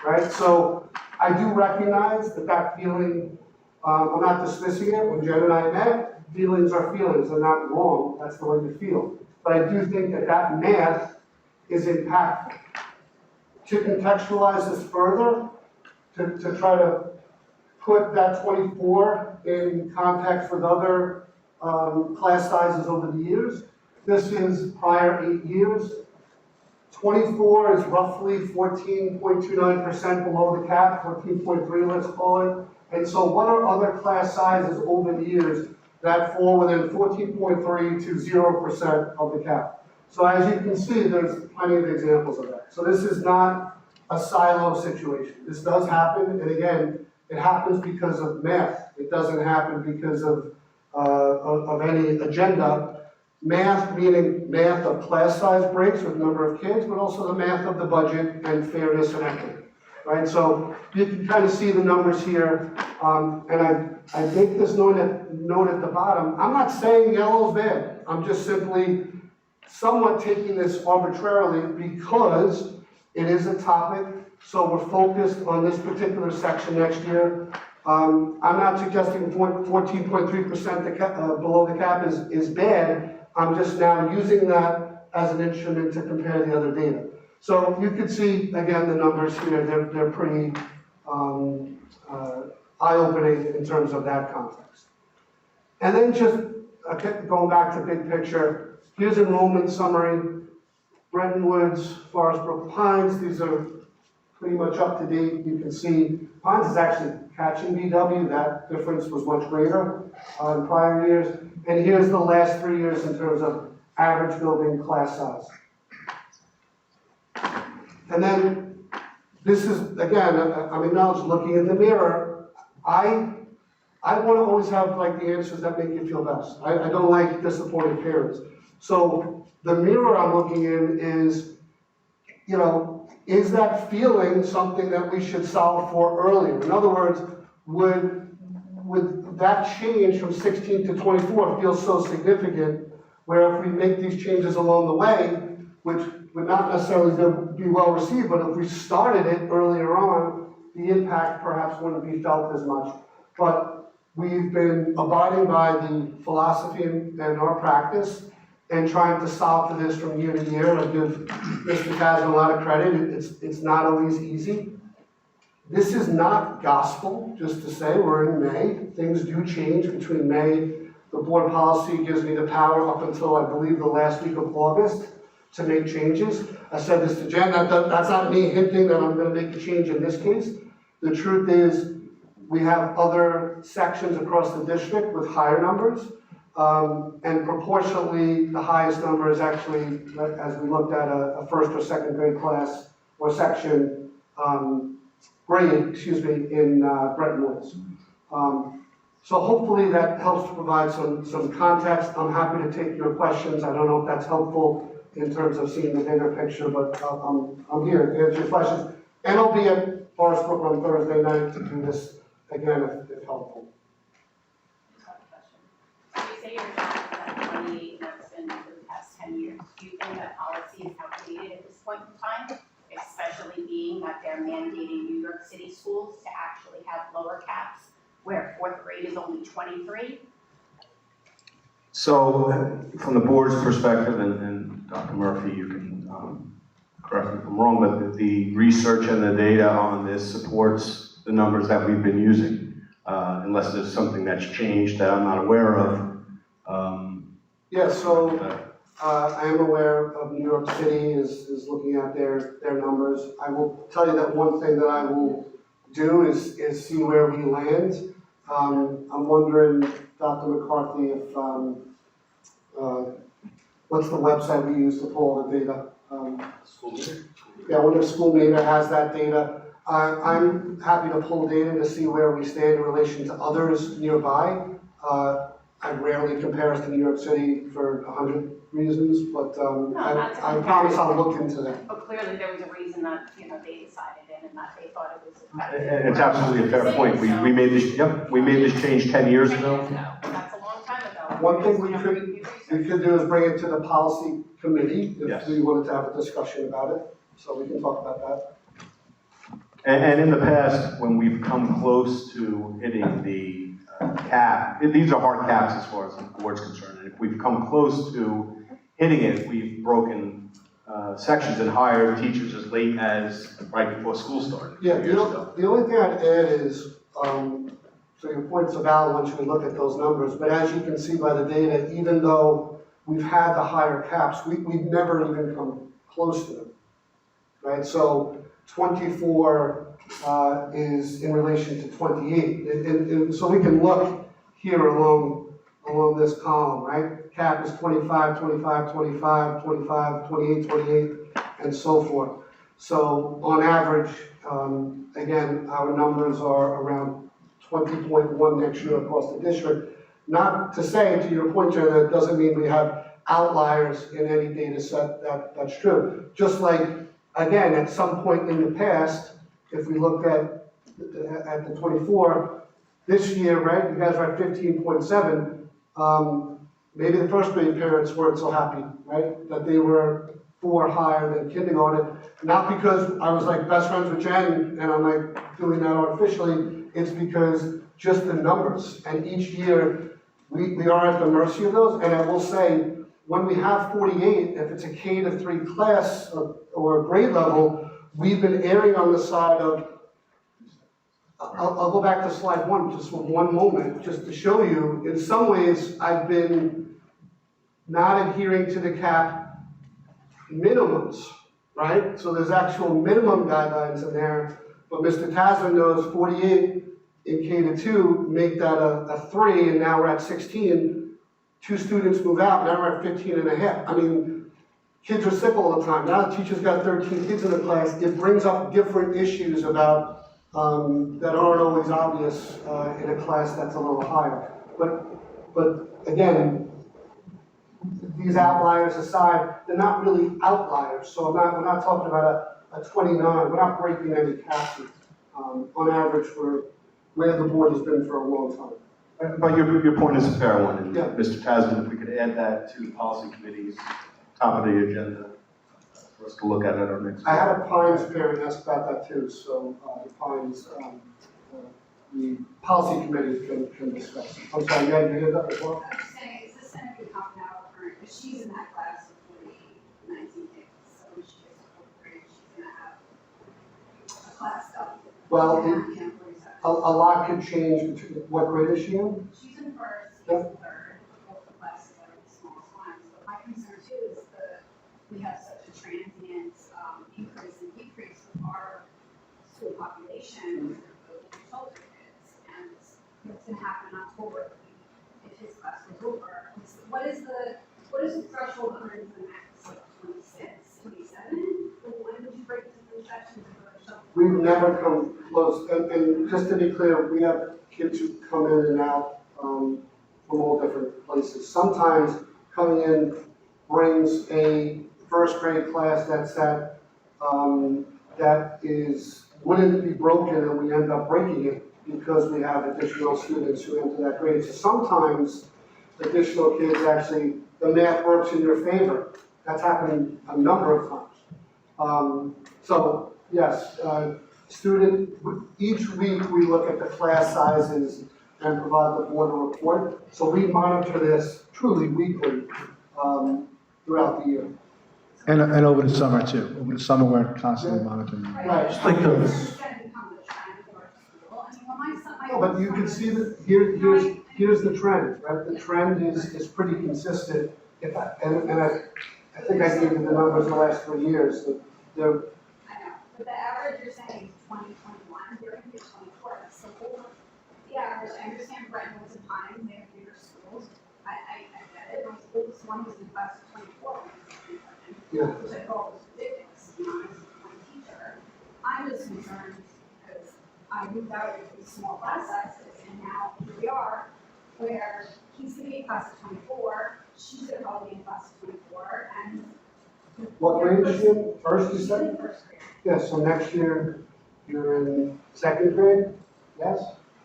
right? So I do recognize that feeling, I'm not dismissing it. When Jen and I met, feelings are feelings. They're not wrong. That's the way you feel. But I do think that math is impactful. To contextualize this further, to try to put that 24 in context with other class sizes over the years. This is prior 8 years. 24 is roughly 14.29% below the cap, 14.3 let's call it. And so what are other class sizes over the years that fall within 14.3 to 0% of the cap? So as you can see, there's plenty of examples of that. So this is not a silo situation. This does happen, and again, it happens because of math. It doesn't happen because of any agenda. Math meaning math of class size breaks with number of kids, but also the math of the budget and fairness and equity, right? So you can kind of see the numbers here, and I make this note at the bottom. I'm not saying yellow's bad. I'm just simply somewhat taking this arbitrarily because it is a topic. So we're focused on this particular section next year. I'm not suggesting 14.3% below the cap is bad. I'm just now using that as an instrument to compare the other data. So you can see, again, the numbers here, they're pretty eye-opening in terms of that context. And then just going back to big picture, here's enrollment summary. Bretton Woods, Forest Brook Pines, these are pretty much up to date. You can see Pines is actually catching BW. That difference was much greater in prior years. And here's the last 3 years in terms of average building class size. And then this is, again, I'm acknowledged looking in the mirror. I want to always have like the answers that make you feel best. I don't like disappointed parents. So the mirror I'm looking in is, you know, is that feeling something that we should solve for earlier? In other words, would that change from 16 to 24 feel so significant where if we make these changes along the way, which would not necessarily be well received, but if we started it earlier on, the impact perhaps wouldn't be felt as much. But we've been abiding by the philosophy and our practice and trying to solve for this from year to year. I give Mr. Kazan a lot of credit. It's not always easy. This is not gospel, just to say we're in May. Things do change between May. The board policy gives me the power up until I believe the last week of August to make changes. I said this to Jen, that's not me hinting that I'm gonna make a change in this case. The truth is, we have other sections across the district with higher numbers. And proportionally, the highest number is actually, as we looked at a first or second grade class or section grade, in Bretton Woods. So hopefully that helps to provide some context. I'm happy to take your questions. I don't know if that's helpful in terms of seeing the bigger picture, but I'm here to answer your questions. And I'll be at Forest Brook on Thursday night to do this again if helpful. So you say you're shocked that 28 months in for the past 10 years. Do you think that policy is outdated at this point in time? Especially being that they're mandating New York City schools to actually have lower caps where fourth grade is only 23? So from the board's perspective, and Dr. Murphy, you can correct me if I'm wrong, but the research and the data on this supports the numbers that we've been using, unless there's something that's changed that I'm not aware of. I am aware of New York City is looking at their numbers. I will tell you that one thing that I will do is see where we land. I'm wondering, Dr. McCarthy, if what's the website we use to pull all the data? School meter? Yeah, I wonder if School Meter has that data. I'm happy to pull data to see where we stand in relation to others nearby. I rarely compare us to New York City for 100 reasons, but not to I compare. promise I'll look into that. But clearly there was a reason that, they decided it and that they thought it was effective. And it's absolutely a fair point. We made this, we made this change 10 years ago. That's a long time ago. One thing we could do is bring it to the policy committee Yes. if we wanted to have a discussion about it, so we can talk about that. And in the past, when we've come close to hitting the cap, these are hard caps as far as the board's concerned. And if we've come close to hitting it, we've broken sections and hired teachers as late as right before school started. Yeah, 2 years ago. the only thing I'd add is, so your point's valid once you look at those numbers, but as you can see by the data, even though we've had the higher caps, we've never even come close to them, right? So 24 is in relation to 28, and so we can look here along this column, right? Cap is 25, 25, 25, 25, 28, 28, and so forth. So on average, again, our numbers are around 20.1 next year across the district. Not to say, to your point, Jen, that doesn't mean we have outliers in any data set, that's true. Just like, again, at some point in the past, if we looked at the 24, this year, right, you guys are at 15.7, maybe the first grade parents weren't so happy, right, that they were 4 higher than kindergarten. Not because I was like best friends with Jen and I'm like doing that artificially, it's because just the numbers. And each year, we are at the mercy of those. And I will say, when we have 48, if it's a K-3 class or grade level, we've been erring on the side of, I'll go back to slide 1 just for one moment, just to show you, in some ways, I've been not adhering to the cap minimums, right? So there's actual minimum guidelines in there, but Mr. Tasman knows 48 in K-2 make that a 3, and now we're at 16. 2 students move out, now we're at 15 and a half. I mean, kids are sick all the time. Now the teacher's got 13 kids in the class. It brings up different issues about that aren't always obvious in a class that's a little higher. But again, these outliers aside, they're not really outliers. So we're not talking about a 29. We're not breaking any caps here. On average, we're where the board has been for a long time. But your point is a fair one. And Yeah. Mr. Tasman, if we could add that to the policy committee's top of the agenda for us to look at our next. I had a Pines parent ask about that too, so the Pines, the policy committee can discuss. I'm sorry, you had that as well? I'm just saying, is this gonna be half an hour for her, because she's in that class of 19 kids, so when she gets to 4th grade, she's gonna have a class stuff. Well, a lot could change between, what grade is she in? She's in first, he's Yep. in third, both the classes are in small times, but my concern too is we have such a transient, increase and decrease with our school population, of older kids, and what's gonna happen in October, if his class is over. What is the threshold under the max, like 26, 27? When would you break into 3 sections or something? We've never come close, and just to be clear, we have kids who come in and out from all different places. Sometimes coming in brings a first grade class wouldn't be broken, and we end up breaking it because we have additional students who enter that grade. So sometimes additional kids actually, the math works in your favor. That's happened a number of times. So yes, each week we look at the class sizes and provide the board a report. So we monitor this truly weekly throughout the year. And over the summer too. Over the summer, we're constantly monitoring. Right. It's gonna become the trend for our school. I mean, when my son, No, but you can see that here's the trend, right? The trend is pretty consistent. And I think I gave you the numbers the last 3 years. They're, I know, but the average you're saying is 2021, they're gonna get 24, that's so over. The average, I understand Brentwood's and Pines, they have bigger schools, I get it, my oldest one was in class of 24 when he was in kindergarten, yeah. which I thought was ridiculous, to be honest, with my teacher. I'm just concerned because I moved out of these small class sizes, and now here we are, where he's gonna be in class of 24, she's gonna probably be in class of 24, and. What grade is she in? First, you She's said? in first grade. Yeah, so next year, you're in second grade? Yes?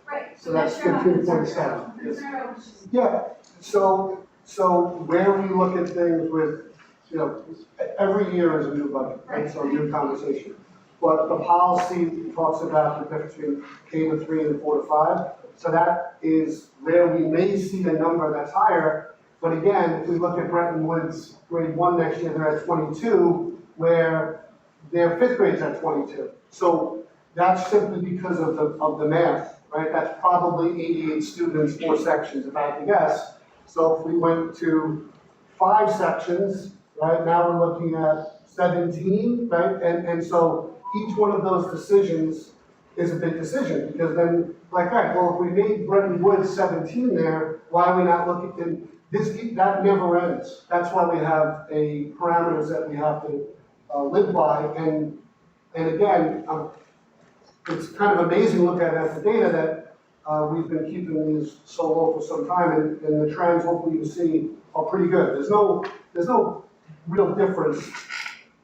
Right, So that's next year I'm 15.7. concerned about when she's- Yeah, so where we look at things with, every year is a new budget, right? So a new conversation. But the policy talks about the difference between K to 3 and 4 to 5. So that is where we may see a number that's higher. But again, if we look at Bretton Woods grade 1 next year, they're at 22, where their 5th grade's at 22. So that's simply because of the math, right? That's probably 88 students, 4 sections, if I had to guess. So if we went to 5 sections, right, now we're looking at 17, right? And so each one of those decisions is a big decision, because then, like, all right, well, if we made Bretton Woods 17 there, why are we not looking, and that never ends. That's why we have parameters that we have to live by, and again, it's kind of amazing looking at the data that we've been keeping these so low for some time, and the trends, hopefully you see, are pretty good. There's no real difference,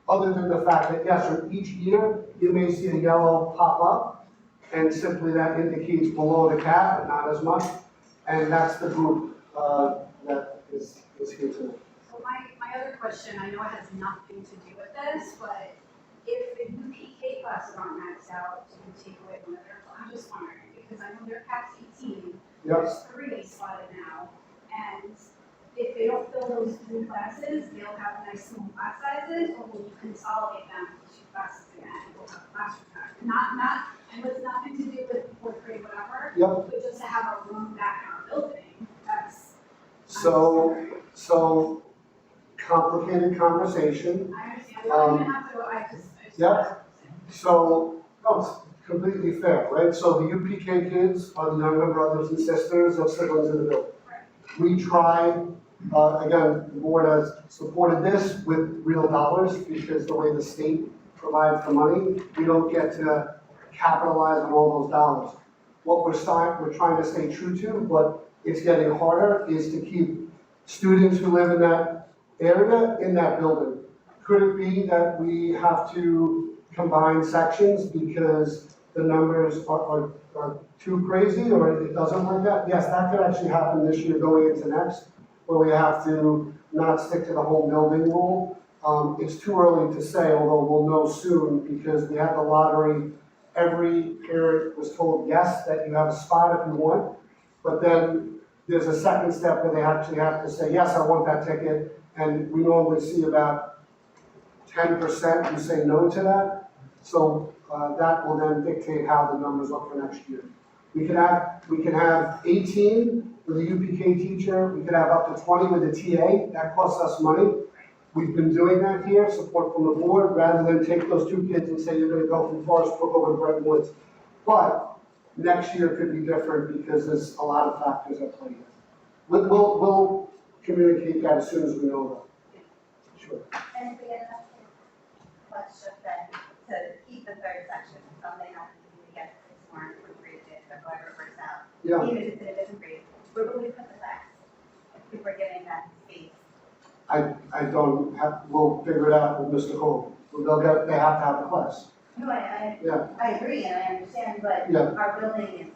other than the fact that, yes, for each year, you may see a yellow pop up, and simply that indicates below the cap, but not as much, and that's the group that is here tonight. So my other question, I know it has nothing to do with this, but if the UPK classes aren't maxed out, do you take away one of their, I'm just wondering, because I know their cap's 18, there's 3 slotted now, and if they don't fill those 3 classes, they'll have nice small class sizes, or will you consolidate them to 2 classes again, and we'll have a classroom back? And with nothing to do with 4th grade, whatever, Yep. but just to have a room back in our building, that's. So complicated conversation. I understand, we don't even have to, I just. Yep. So, no, it's completely fair, right? So the UPK kids are the younger brothers and sisters of siblings in the building. We try, again, the board has supported this with real dollars, because the way the state provides the money, we don't get to capitalize on all those dollars. What we're trying to stay true to, but it's getting harder, is to keep students who live in that area in that building. Could it be that we have to combine sections because the numbers are too crazy, or it doesn't work out? Yes, that could actually happen this year going into next, where we have to not stick to the whole building rule. It's too early to say, although we'll know soon, because we had the lottery. Every parent was told, yes, that you have a spot if you want, but then there's a second step where they actually have to say, yes, I want that ticket, and we normally see about 10% who say no to that. So that will then dictate how the numbers look for next year. We can have 18 with a UPK teacher. We could have up to 20 with a TA. That costs us money. We've been doing that here, support from the board, rather than take those 2 kids and say you're going to go from Forest Brook over to Bretton Woods. But next year could be different, because there's a lot of factors at play here. We'll communicate that as soon as we know that. Sure. And if we get enough kids, let's just then, to keep the 3rd section, something happens to get 6 more for 3 kids, or whoever works out. Yeah. Even if it's in a different grade, where will we put the class? If we're getting that space. I don't have, we'll figure it out with Mr. Cole. They have to have a class. No, I Yeah. agree, and I understand, but Yeah. our building is,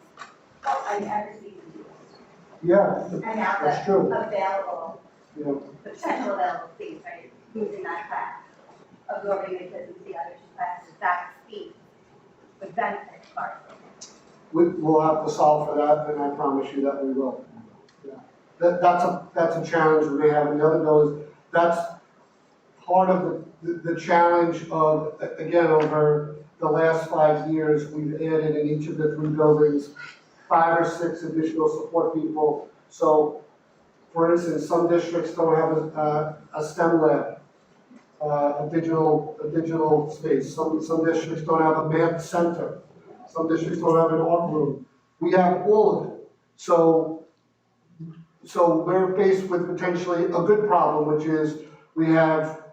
I never see it used. Yeah, And now that's the true. available, Yeah. the potential available space, right, who's in that class, absorbing the kids into the other 2 classes, that space would benefit Clarksville. We'll have to solve for that, and I promise you that we will. Yeah. That's a challenge we may have in the other buildings. That's part of the challenge of, again, over the last 5 years, we've added in each of the 3 buildings 5 or 6 additional support people. So, for instance, some districts don't have a STEM lab, a digital space. Some districts don't have a math center. Some districts don't have an art room. We have all of it. So we're faced with potentially a good problem, which is we have,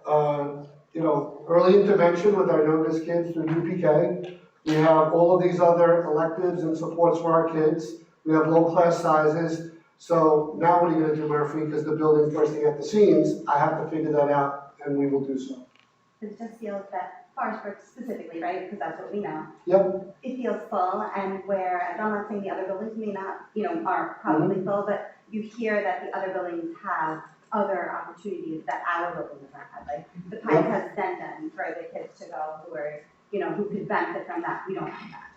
early intervention with our youngest kids through UPK. We have all of these other electives and supports for our kids. We have low class sizes. So now what are you gonna do, Murphy? Because the building's bursting at the seams. I have to figure that out, and we will do so. It just feels that Forestburg specifically, right, because that's what we know, Yep, it feels full, and where, I'm not saying the other buildings may not, are probably full, but you hear that the other buildings have other opportunities that our building does not have, like, the Pike has Zen for the kids to go who are, who could benefit from that, we don't have that.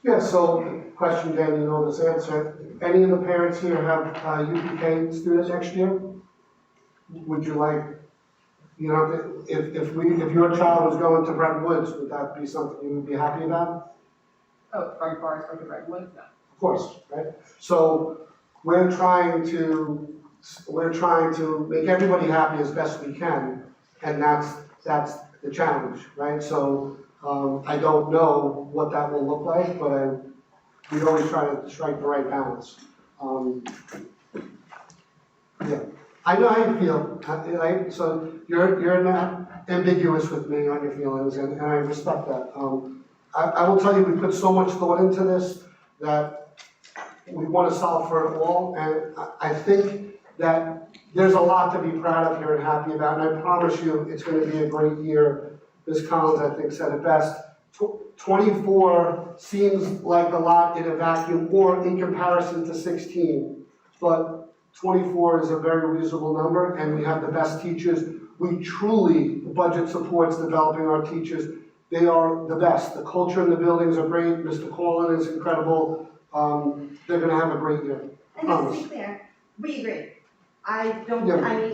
yeah, so, question, Jen, you know this answer. Any of the parents here have UPK students next year? Would you like, if your child was going to Brent Woods, would that be something you would be happy about? Oh, from Forestburg to Redwoods, no. Of course, right? So we're trying to make everybody happy as best we can, and that's the challenge, right? So, I don't know what that will look like, but we always try to strike the right balance. Yeah, I know how you feel, right? So you're not ambiguous with me on your feelings, and I respect that. I will tell you, we put so much thought into this that we want to solve for it all, and I think that there's a lot to be proud of here and happy about, and I promise you, it's going to be a great year. Ms. Collins, I think, said it best. 24 seems like a lot in a vacuum, or in comparison to 16, but 24 is a very reasonable number, and we have the best teachers. We truly, the budget supports developing our teachers. They are the best. The culture in the buildings are great. Mr. Collin is incredible. They're gonna have a great year. And just to be clear, we agree.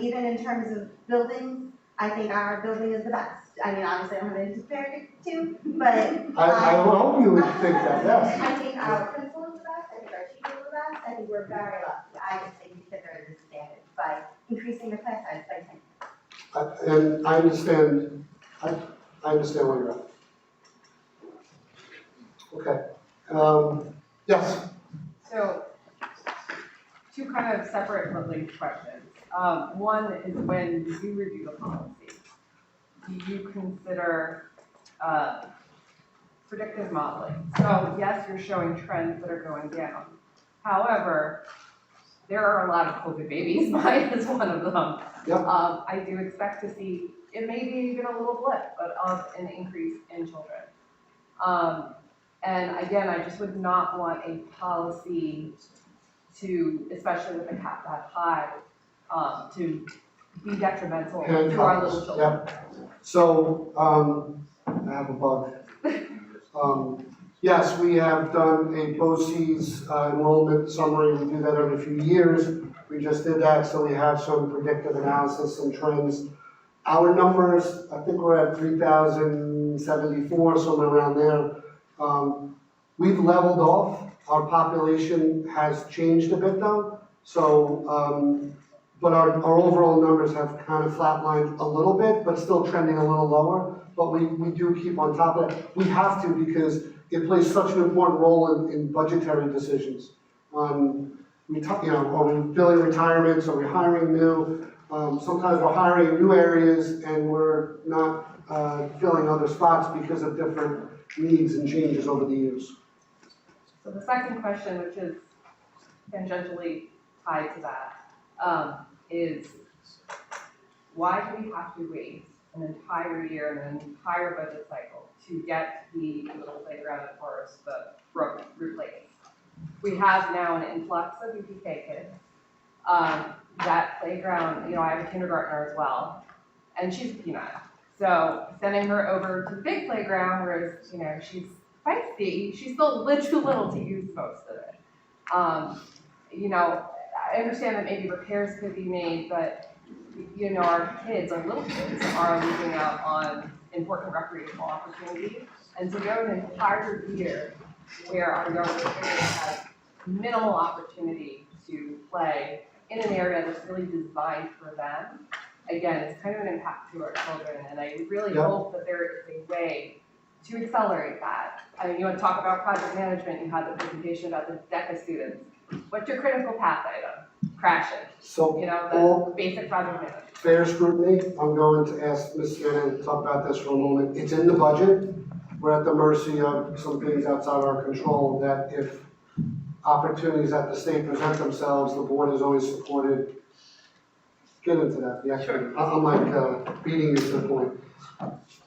Even in terms of buildings, I think our building is the best. I mean, obviously, I don't have anything to compare it to, but. I will hope you would think that, yes. I think our principal is the best, I think our teachers are the best, I think we're very lucky. I just think we kids are at a disadvantage by increasing the class size by 10. And I understand where you're at. Okay, yes, So, two kind of separate but linked questions. One is when you do review the policy, do you consider predictive modeling? So yes, you're showing trends that are going down. However, there are a lot of COVID babies, mine is one of them. Yep. I do expect to see, it may be even a little blip, but of an increase in children. And again, I just would not want a policy to, especially with the cap that high, to be detrimental to our little children. Yep. So, I have a bug. Yes, we have done a BOCES enrollment summary. We do that every few years. We just did that, so we have some predictive analysis and trends. Our numbers, I think we're at 3,074, somewhere around there. We've leveled off. Our population has changed a bit though. So, but our overall numbers have kind of flatlined a little bit, but still trending a little lower. But we do keep on top of it. We have to because it plays such an important role in budgetary decisions. Are we filling retirements? Are we hiring new? Sometimes we're hiring in new areas and we're not filling other spots because of different needs and changes over the years. So the second question, which is tangentially tied to that, is why do we have to wait an entire year and an entire budget cycle to get the little playground at Forest Brook replaced? We have now an influx of UPK kids. That playground, I have a kindergartner as well, and she's a peanut. So sending her over to the big playground where, she's feisty, she's still a little too little to use most of it. I understand that maybe repairs could be made, but, our kids, our little kids are losing out on important recreational opportunities. And to go an entire year where our younger kids have minimal opportunity to play in an area that's really designed for them, again, it's kind of an impact to our children. And I really hope that there is a way to accelerate that. I mean, you want to talk about project management, you had the presentation about the DECA students. What's your critical path item? Crashing. So the basic project management. Fair scrutiny, I'm going to ask Ms. Shannon to talk about this for a moment. It's in the budget. We're at the mercy of some things outside our control that if opportunities that the state present themselves, the board has always supported. Get into that, the actual, I'm like beating you to the point.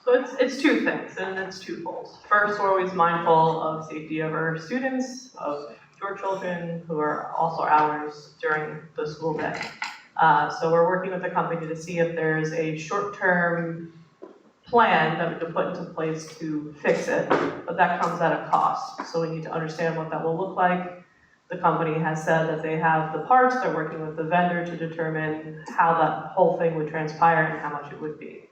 So it's two things, and it's twofold. First, we're always mindful of safety of our students, of your children, who are also ours during the school day. So we're working with the company to see if there's a short-term plan that we can put into place to fix it, but that comes at a cost. So we need to understand what that will look like. The company has said that they have the parts, they're working with the vendor to determine how that whole thing would transpire and how much it would be.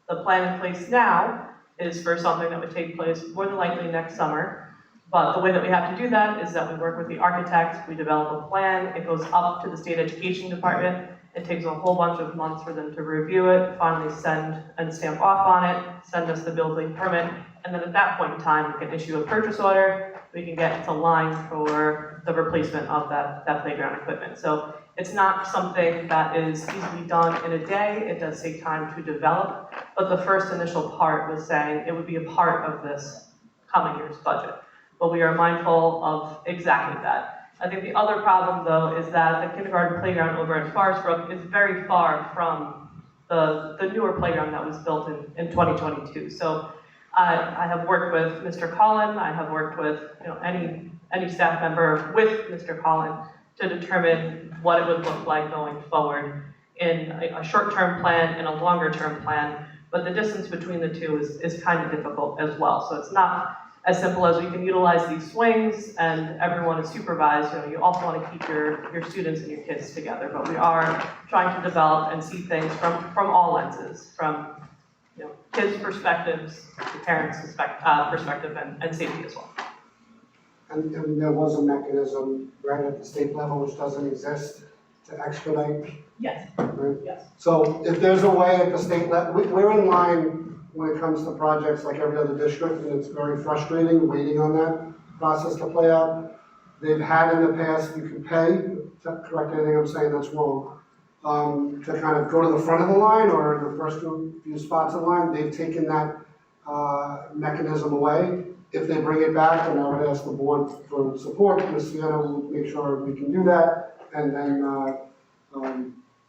The plan in place now is for something that would take place more than likely next summer. But the way that we have to do that is that we work with the architect, we develop a plan, it goes up to the state education department. It takes a whole bunch of months for them to review it, finally send and stamp off on it, send us the building permit, and then at that point in time, we can issue a purchase order, we can get into line for the replacement of that playground equipment. So it's not something that is easily done in a day, it does take time to develop, but the first initial part was saying it would be a part of this coming year's budget. But we are mindful of exactly that. I think the other problem, though, is that the kindergarten playground over at Forest Brook is very far from the newer playground that was built in 2022. So I have worked with Mr. Collin, I have worked with any staff member with Mr. Collin to determine what it would look like going forward in a short-term plan and a longer-term plan. But the distance between the two is kind of difficult as well. So it's not as simple as we can utilize these swings and everyone is supervised. You also want to keep your students and your kids together, but we are trying to develop and see things from all lenses, from kids' perspectives, to parents' perspective, and safety as well. And there was a mechanism right at the state level which doesn't exist to expedite. Yes. Right? Yes. So if there's a way at the state level, we're in line when it comes to projects like every other district, and it's very frustrating waiting on that process to play out. They've had in the past, you can pay, to correct anything I'm saying that's wrong, to kind of go to the front of the line or in the first few spots of the line. They've taken that mechanism away. If they bring it back, then I would ask the board for support. Ms. Sienna will make sure we can do that, and then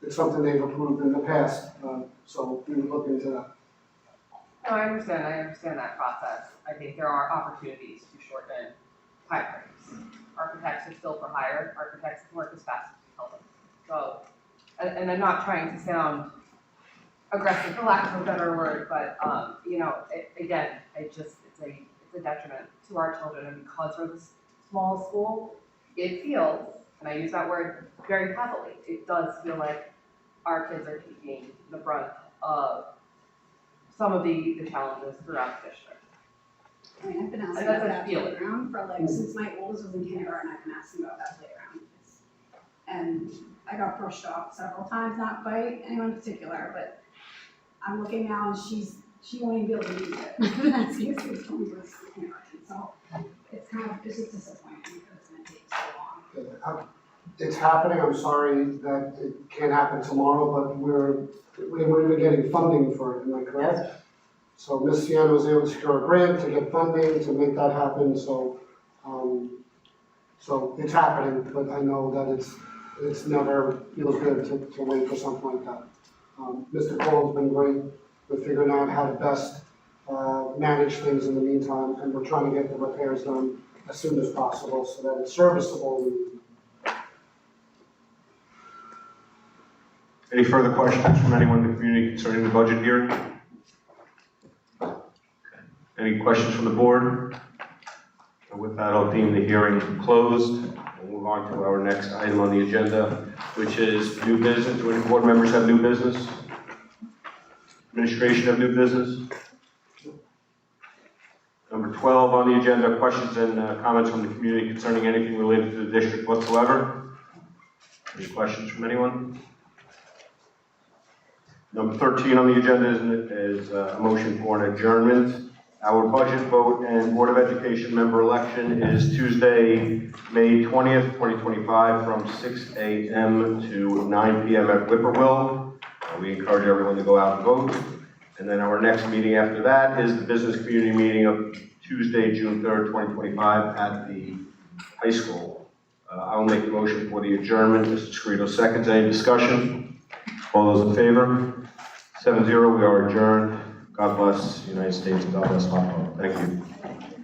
it's something they've approved in the past, so we would look into that. No, I understand that process. I think there are opportunities to shorten timeframes. Architects are still for hire, architects can work as fast as we tell them. So, and I'm not trying to sound aggressive, for lack of a better word, but, it's a detriment to our children, and because we're this small school, it feels, and I use that word very heavily, it does feel like our kids are taking the brunt of some of the challenges throughout the district. I mean, I've been asking And about that's that a feeling. playground for since my oldest was in kindergarten, I've been asking about that playground. And I got brushed off several times, not by anyone in particular, but I'm looking now and she won't even be able to use it. That's the excuse when we go to kindergarten. So it's just disappointing because it's gonna take so long. It's happening, I'm sorry that it can't happen tomorrow, but we're getting funding for it, am I correct? Yes. So Ms. Sienna was able to secure a grant to get funding to make that happen, so it's happening, but I know that it's never feels good to wait for something like that. Mr. Cole's been great with figuring out how to best manage things in the meantime, and we're trying to get the repairs done as soon as possible so that it's serviceable. Any further questions from anyone in the community concerning the budget hearing? Any questions from the board? And with that, I'll deem the hearing closed. We'll move on to our next item on the agenda, which is new business. Do any board members have new business? Administration have new business? Number 12 on the agenda, questions and comments from the community concerning anything related to the district whatsoever. Any questions from anyone? Number 13 on the agenda is a motion for an adjournment. Our budget vote and Board of Education member election is Tuesday, May 20th, 2025, from 6 a.m. to 9 p.m. at Whippoorwill. We encourage everyone to go out and vote. And then our next meeting after that is the business community meeting of Tuesday, June 3rd, 2025 at the high school. I will make the motion for the adjournment. Mr. Scrito seconds. Any discussion? All those in favor? 7-0, we are adjourned. God bless the United States. God bless Hauppauge. Thank you.